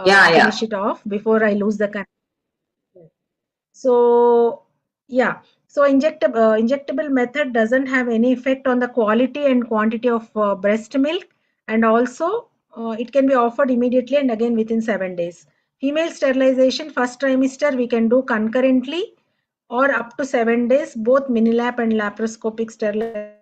finish it off before I lose the connection. So yeah, so injectable method doesn't have any effect on the quality and quantity of breast milk, and also it can be offered immediately and again within 7 days. Female sterilization first trimester we can do concurrently or up to 7 days, both minilap and laparoscopic sterilization.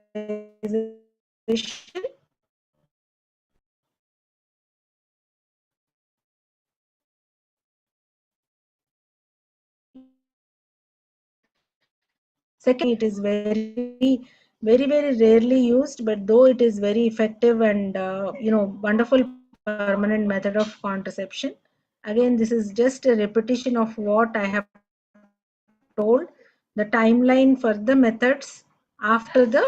Second, it is very rarely used, but though it is very effective and wonderful permanent method of contraception. Again, this is just a repetition of what I have told. The timeline for the methods after the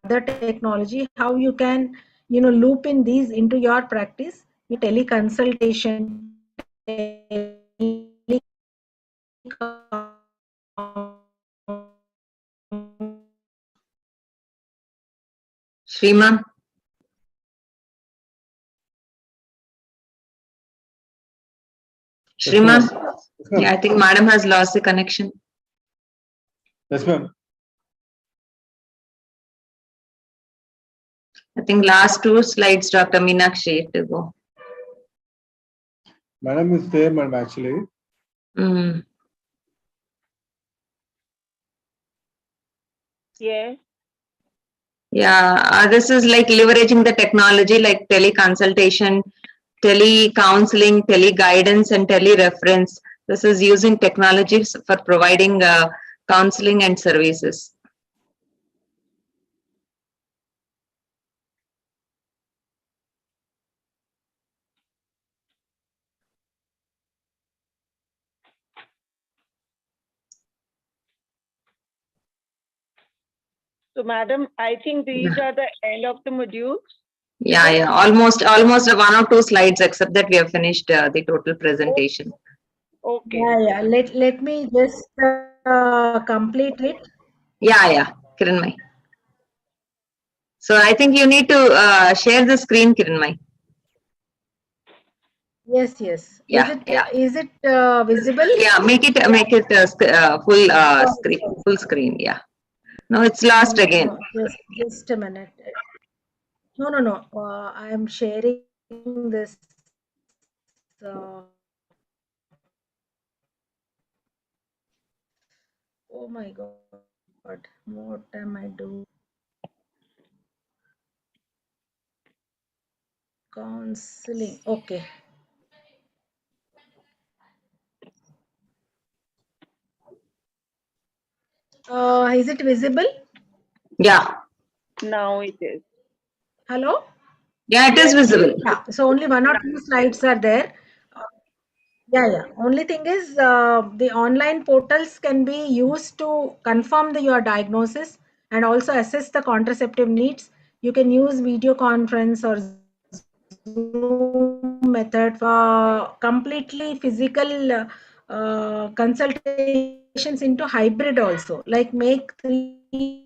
other technology, how you can loop in these into your practice with teleconsultation, Shrima. Shrima. Yes, Yeah, I think madam has lost the connection. yes, ma'am. I think last 2 slides, Dr. Meenakshi, to go. Madam is there, madam, actually. Yes. Yeah, this is like leveraging the technology like teleconsultation, tele-counseling, tele-guidance, and tele-reference. This is using technologies for providing counseling and services. So, madam, I think these are the end of the modules. Yeah, almost 1 or 2 slides, except that we have finished the total presentation. Okay. Yeah. Let me just complete it. Yeah, Kiranmai. So I think you need to share the screen, Kiranmai. Yes. Yeah. Is it visible? Yeah, make it full screen. Yeah. No, it's lost again. No, just a minute. No. I am sharing this. Oh my God. What am I doing? Counseling. Okay. Is it visible? Yeah. Now it is. Hello? Yeah, it is visible. Yeah. So only 1 or 2 slides are there. Yeah. Only thing is the online portals can be used to confirm your diagnosis and also assess the contraceptive needs. You can use video conference or Zoom method for completely physical consultations into hybrid also, like make 3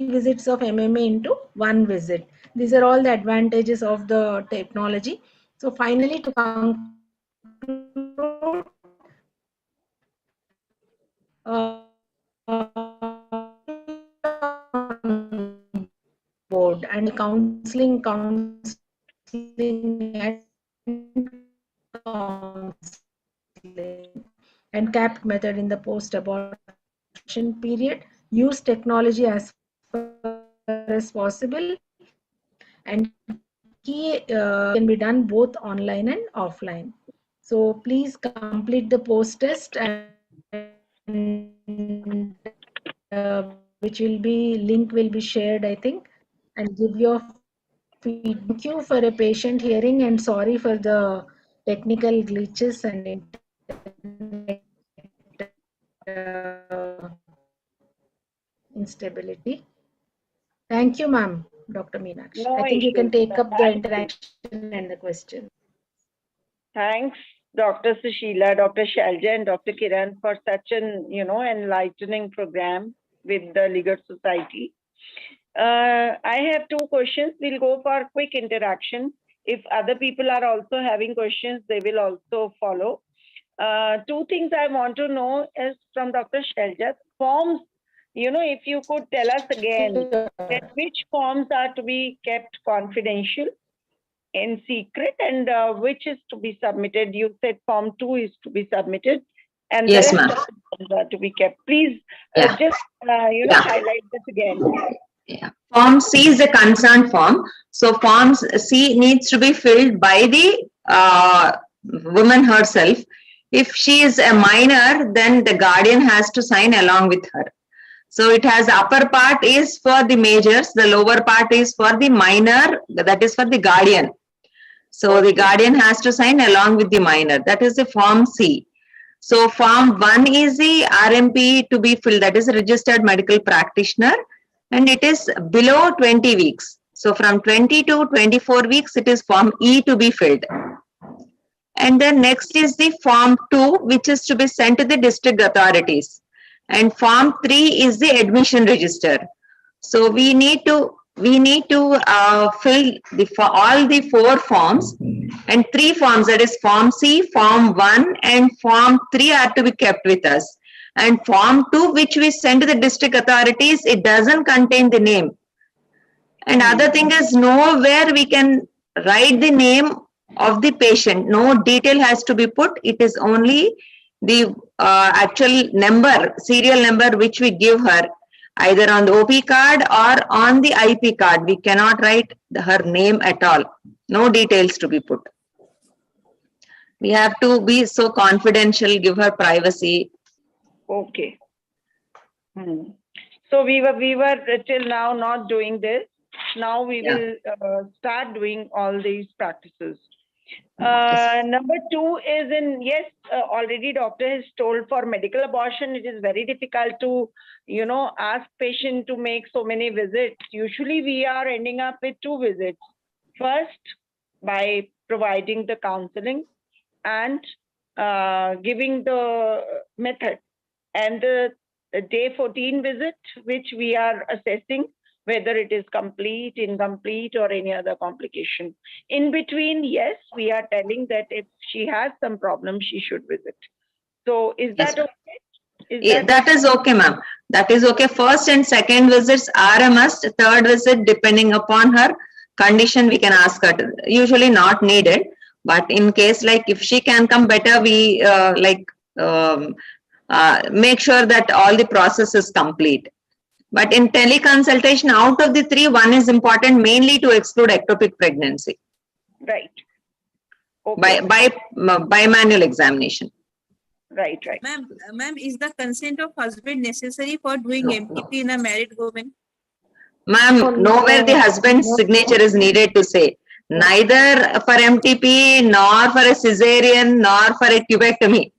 visits of MMA into 1 visit. These are all the advantages of the technology. So finally, to conclude, board and counseling and CAPT method in the post-abortion period. Use technology as far as possible, and key can be done both online and offline. So please complete the post-test, and which will be, link will be shared, I think, and give your feedback. Thank you for a patient hearing, and sorry for the technical glitches and instability. Thank you, ma'am, Dr. Meenakshi. No I think you can issues. take up the interaction and the questions. Thanks, Dr. Sushila, Dr. Shalja, and Dr. Kiran for such an enlightening program with the Ligat Society. I have 2 questions. We'll go for quick interaction. If other people are also having questions, they will also follow. 2 things I want to know is from Dr. Shalja. Forms, if you could tell us again, that which forms are to be kept confidential in secret, and which is to be submitted. You said Form 2 is to be submitted, and Yes, the rest ma'am. of the forms are to be kept. Please just highlight this again. Yeah. Form C is a consent form. So Form C needs to be filled by the woman herself. If she is a minor, then the guardian has to sign along with her. So it has, upper part is for the majors, the lower part is for the minor, that is for the guardian. So the guardian has to sign along with the minor. That is the Form C. So Form 1 is the RMP to be filled, that is registered medical practitioner, and it is below 20 weeks. So from 20 to 24 weeks, it is Form E to be filled. And then next is the Form 2, which is to be sent to the district authorities. And Form 3 is the admission register. So we need to fill all the 4 forms, and 3 forms, that is Form C, Form 1 and Form 3 are to be kept with us. And Form 2, which we send to the district authorities, it doesn't contain the name. And other thing is, nowhere we can write the name of the patient. No detail has to be put. It is only the actual number, serial number, which we give her, either on the OP card or on the IP card. We cannot write her name at all. No details to be put. We have to be so confidential, give her privacy. Okay. So we were till now not doing this. Now we will start doing all these practices. Number 2 is already doctor has told, for medical abortion, it is very difficult to, ask patient to make so many visits. Usually we are ending up with 2 visits. First, by providing the counseling and giving the method, and the day 14 visit, which we are assessing whether it is complete, incomplete, or any other complication. In between, yes, we are telling that if she has some problem, she should visit. So is that okay? That is okay, ma'am. That is okay. First and second visits are a must. Third visit, depending upon her condition, we can ask her to, usually not needed. But in case, like, if she can come better, we make sure that all the process is complete. But in teleconsultation, out of the 3, 1 is important, mainly to exclude ectopic pregnancy. Right. Okay. By manual examination. Right. Ma'am, is the consent of husband necessary for doing MTP in a married woman? Ma'am, nowhere the husband's signature is needed to say. Neither for MTP, nor for a cesarean, nor for a tubectomy.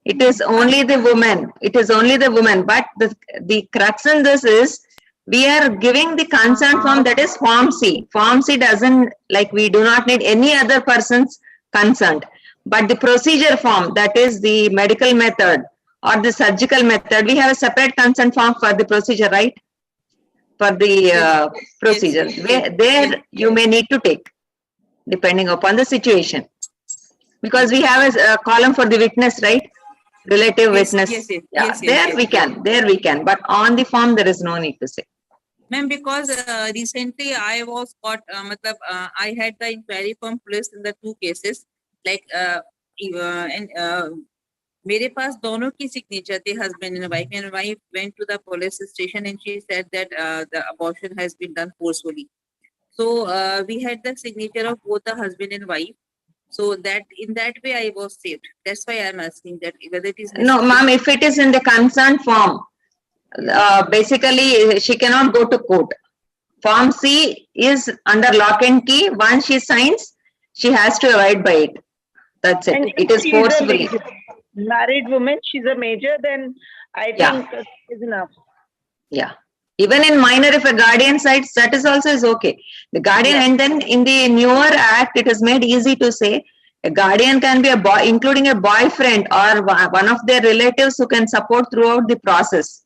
It is only the woman. It is only the woman. But the crux in this is, we are giving the consent form, that is Form C. Form C doesn't, like, we do not need any other person's consent. But the procedure form, that is the medical method or the surgical method, we have a separate consent form for the procedure, right? For the procedure. There you may need to take, depending upon the situation. Because we have a column for the witness, right? Relative witness. Yes. There we can. But on the form, there is no need to say. Ma'am, because recently I was caught, I had the inquiry from police in the 2 cases, like मेरे पास दोनों की signature थे, husband and wife went to the police station and she said that the abortion has been done forcefully. So we had the signature of both the husband and wife. So that in that way I was saved. That's why I'm asking that whether it is No, ma'am, if it is in the consent form, basically she cannot go to court. Form C is under lock and key. Once she signs, she has to abide by it. That's it. And It is she's a forcefully. married woman, she's a major, then I think is enough. Yeah. Even in minor, if a guardian cites, that is also is okay. The guardian, and then in the newer act, it is made easy to say a guardian can be a boy, including a boyfriend or one of their relatives who can support throughout the process.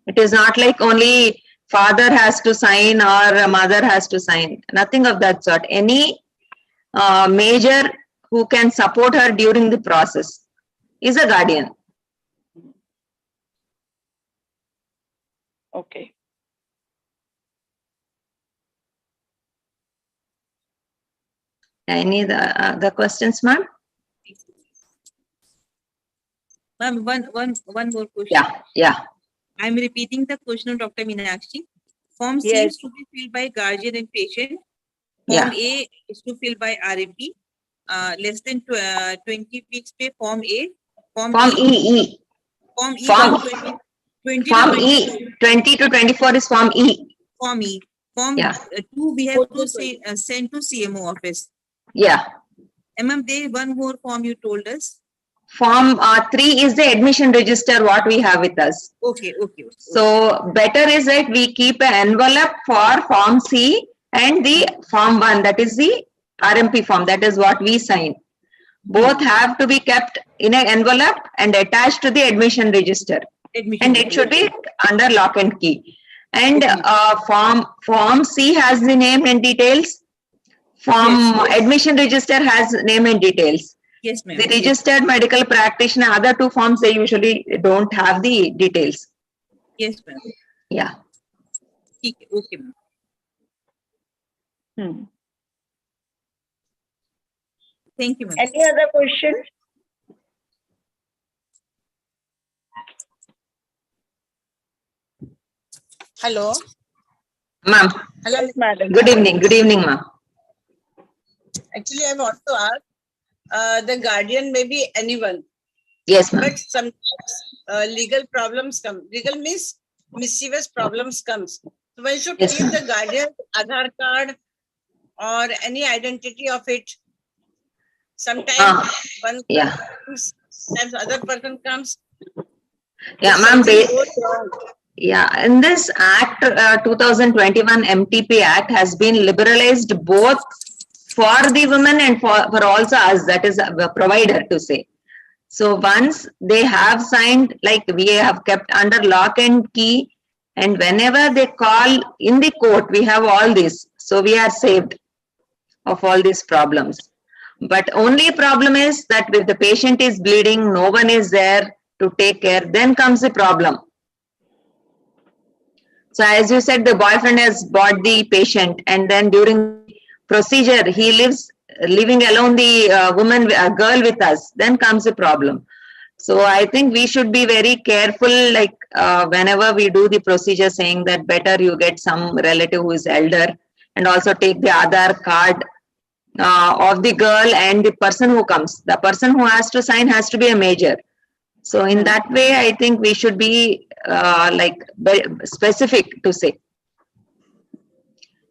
It is not like only father has to sign or a mother has to sign. Nothing of that sort. Any major who can support her during the process is a guardian. Okay. Any other questions, ma'am? Ma'am, one more question. Yeah. I'm repeating the question of Dr. Meenakshi. Form C is to be filled by guardian and patient. Form A is to fill by RMP. Less than 20 weeks pay Form A. Form E. Form E. Form 20 Form to E. 20 to 24 is Form E. Form E. Form 2 we have to say, send to CMO office. Yeah. And ma'am, there is one more form you told us. Form 3 is the admission register what we have with us. Okay. So better is that we keep an envelope for Form C and the Form 1, that is the RMP form, that is what we sign. Both have to be kept in an envelope and attached to the admission register. And it should be under lock and key. And Form C has the name and details. Form admission register has name and details. Yes, ma'am. The registered medical practitioner, other 2 forms, they usually don't have the details. Yes, ma'am. Yeah. Okay, ma'am. Thank you, ma'am. Any other questions? Hello. Ma'am. Hello, madam. Good evening. Good evening, ma'am. Actually, I want to ask, the guardian may be anyone. Yes, ma'am. But sometimes legal problems come. Legal means mischievous problems comes. So one should keep the guardian's Aadhaar card or any identity of it. Sometimes one comes, sometimes other person comes. Yeah, ma'am. Yeah, in this Act 2021 MTP Act has been liberalized both for the women and for also us, that is a provider to say. So once they have signed, like we have kept under lock and key, and whenever they call in the court, we have all this. So we are saved of all these problems. But only problem is that if the patient is bleeding, no one is there to take care, then comes the problem. So as you said, the boyfriend has bought the patient, and then during procedure, he living alone, the girl with us, then comes the problem. So I think we should be very careful, like whenever we do the procedure, saying that better you get some relative who is elder, and also take the Aadhaar card of the girl and the person who comes. The person who has to sign has to be a major. So in that way, I think we should be like very specific to say.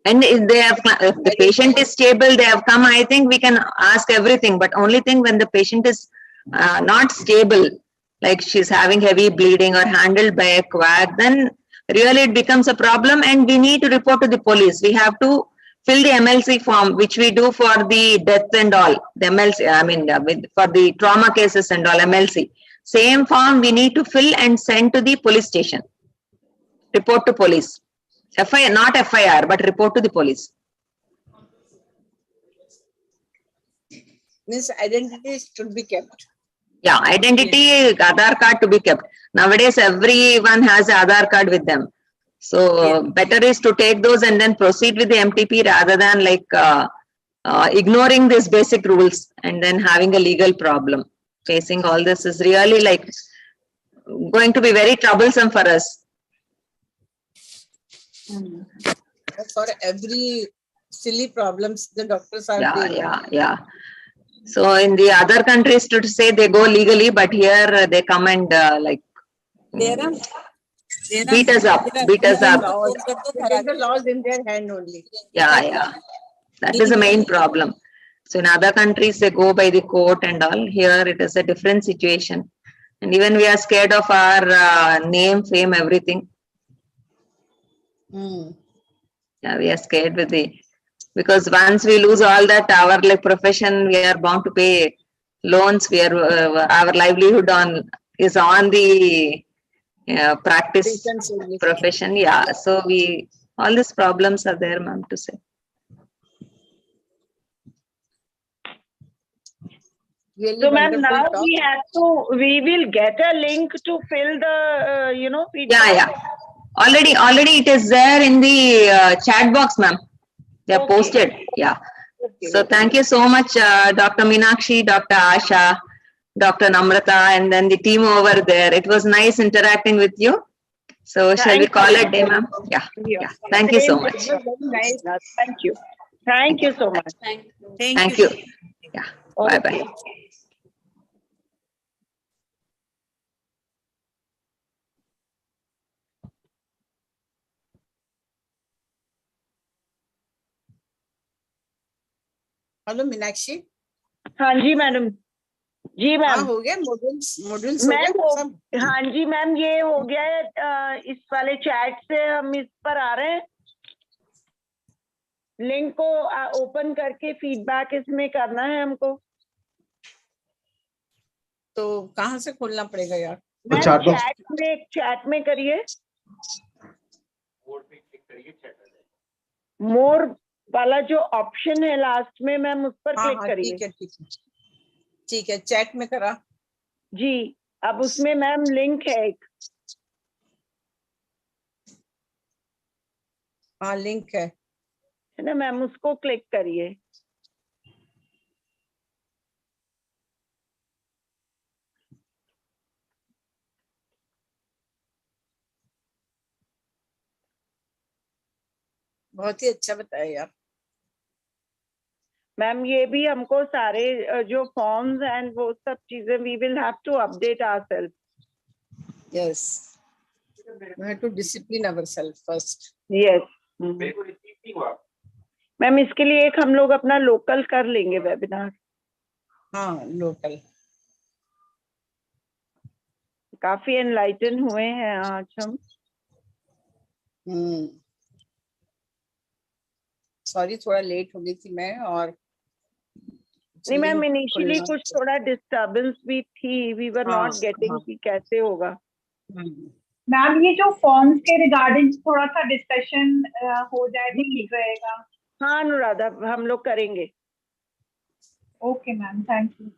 And if the patient is stable, they have come, I think we can ask everything. But only thing when the patient is not stable, like she's having heavy bleeding or handled by a quack, then really it becomes a problem and we need to report to the police. We have to fill the MLC form, which we do for the death and all. The MLC, I mean, for the trauma cases and all, MLC. Same form we need to fill and send to the police station. Report to police. FIR, not FIR, but report to the police. Means identities should be kept. Yeah, identity, Aadhaar card to be kept. Nowadays, everyone has an Aadhaar card with them. So better is to take those and then proceed with the MTP rather than like ignoring these basic rules and then having a legal problem. Facing all this is really like going to be very troublesome for us. For every silly problems, the doctors are there. Yeah. So in the other countries, to say they go legally, but here they come and like beat us up. Take the laws in their hand only. Yeah. That is the main problem. So in other countries, they go by the court and all. Here it is a different situation. And even we are scared of our name, fame, everything. Yeah, we are scared with because once we lose all that, our like profession, we are bound to pay loans. We are our livelihood is on the practice profession. Yeah, so all these problems are there, ma'am, to say. Really so ma'am, now we will get a link to fill the, feedback. Yeah. Already it is there in the chat box, ma'am. They are posted. Yeah. So thank you so much, Dr. Meenakshi, Dr. Asha, Dr. Namrata, and then the team over there. It was nice interacting with you. So shall we call it day, ma'am? Yeah. Thank you so much. Nice. Thank you. Thank you so much. Thank you. Yeah. Bye-bye. Hello Meenakshi. हाँ जी madam. जी ma'am. हो गया modules ma'am हाँ जी ma'am, ये हो गया है। इस वाले चैट से हम इस पर आ रहे हैं। लिंक को ओपन करके फीडबैक इसमें करना है हमको। तो कहाँ से खोलना पड़ेगा यार? चैट में करिए। मोर वाला जो ऑप्शन है लास्ट में मैम, उस पर क्लिक करिए। ठीक है, चैट में करा जी। अब उसमें मैम लिंक है एक। हाँ लिंक है ना मैम, उसको क्लिक करिए। बहुत ही अच्छा बताया यार मैम। ये भी हमको सारे जो फॉर्म्स एंड वो सब चीजें we will have to update ourselves. Yes, we have to discipline ourselves first. Yes ma'am, इसके लिए एक हम लोग अपना लोकल कर लेंगे वेबिनार। हाँ लोकल। काफी एनलाइटन हुए हैं आज हम। सॉरी थोड़ा लेट हो गई थी मैं। और नहीं मैम, इनिशियली कुछ थोड़ा डिस्टर्बेंस भी थी। वी वर नॉट गेटिंग कि कैसे होगा। मैम ये जो फॉर्म्स के रिगार्डिंग थोड़ा सा डिस्कशन हो जाए तो ठीक रहेगा। हाँ अनुराधा, हम लोग करेंगे। Okay ma'am, thank you.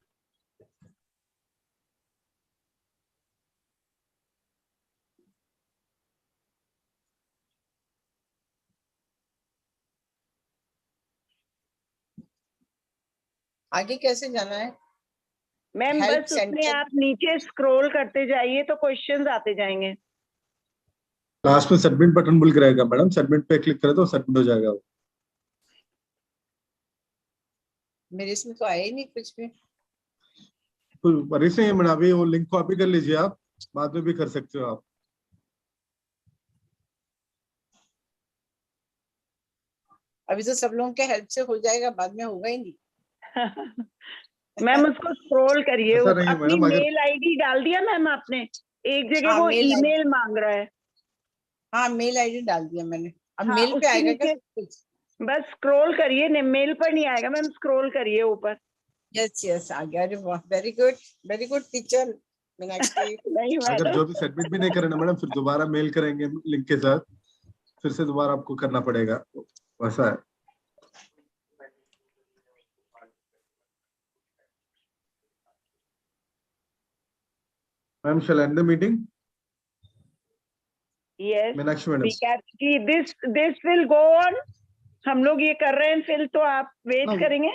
आगे कैसे जाना है मैम? बस उसमें आप नीचे स्क्रॉल करते जाइए तो क्वेश्चंस आते जाएंगे। लास्ट में सबमिट बटन बुल करेगा मैडम, सबमिट पे क्लिक करें तो सबमिट हो जाएगा। मेरे इसमें तो आया ही नहीं कुछ भी। कोई वरी से है मैडम, अभी वो लिंक कॉपी कर लीजिए, आप बाद में भी कर सकते हो आप। अभी तो सब लोगों के हेल्प से हो जाएगा, बाद में होगा ही नहीं। मैम उसको स्क्रॉल करिए। अपनी मेल आईडी डाल दिया मैम आपने? एक जगह वो ईमेल मांग रहा है। हाँ मेल आईडी डाल दिया मैंने। अब मेल पे आएगा क्या? बस स्क्रॉल करिए, मेल पर नहीं आएगा मैम, स्क्रॉल करिए ऊपर। यस आ गया। अरे वाह, वेरी गुड टीचर मीनाक्षी। अगर जो भी सबमिट भी नहीं करें मैडम, फिर दोबारा मेल करेंगे लिंक के साथ, फिर से दोबारा आपको करना पड़ेगा, वैसा है। Ma'am, shall I end the meeting? Yes. Meenakshi madam This will go on. हम लोग ये कर रहे हैं फिर तो आप वेट करेंगे.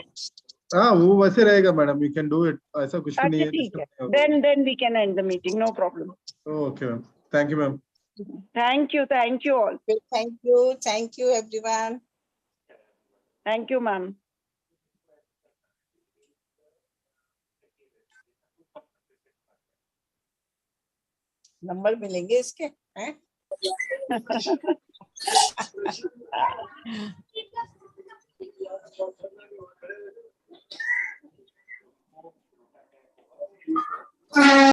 हाँ वो वैसे रहेगा madam. You can do it. ऐसा कुछ भी नहीं है. ठीक है. Then we can end the meeting. No problem. Okay ma'am. Thank you ma'am. Thank you all. Thank you everyone. Thank you ma'am. Number मिलेंगे इसके हैं?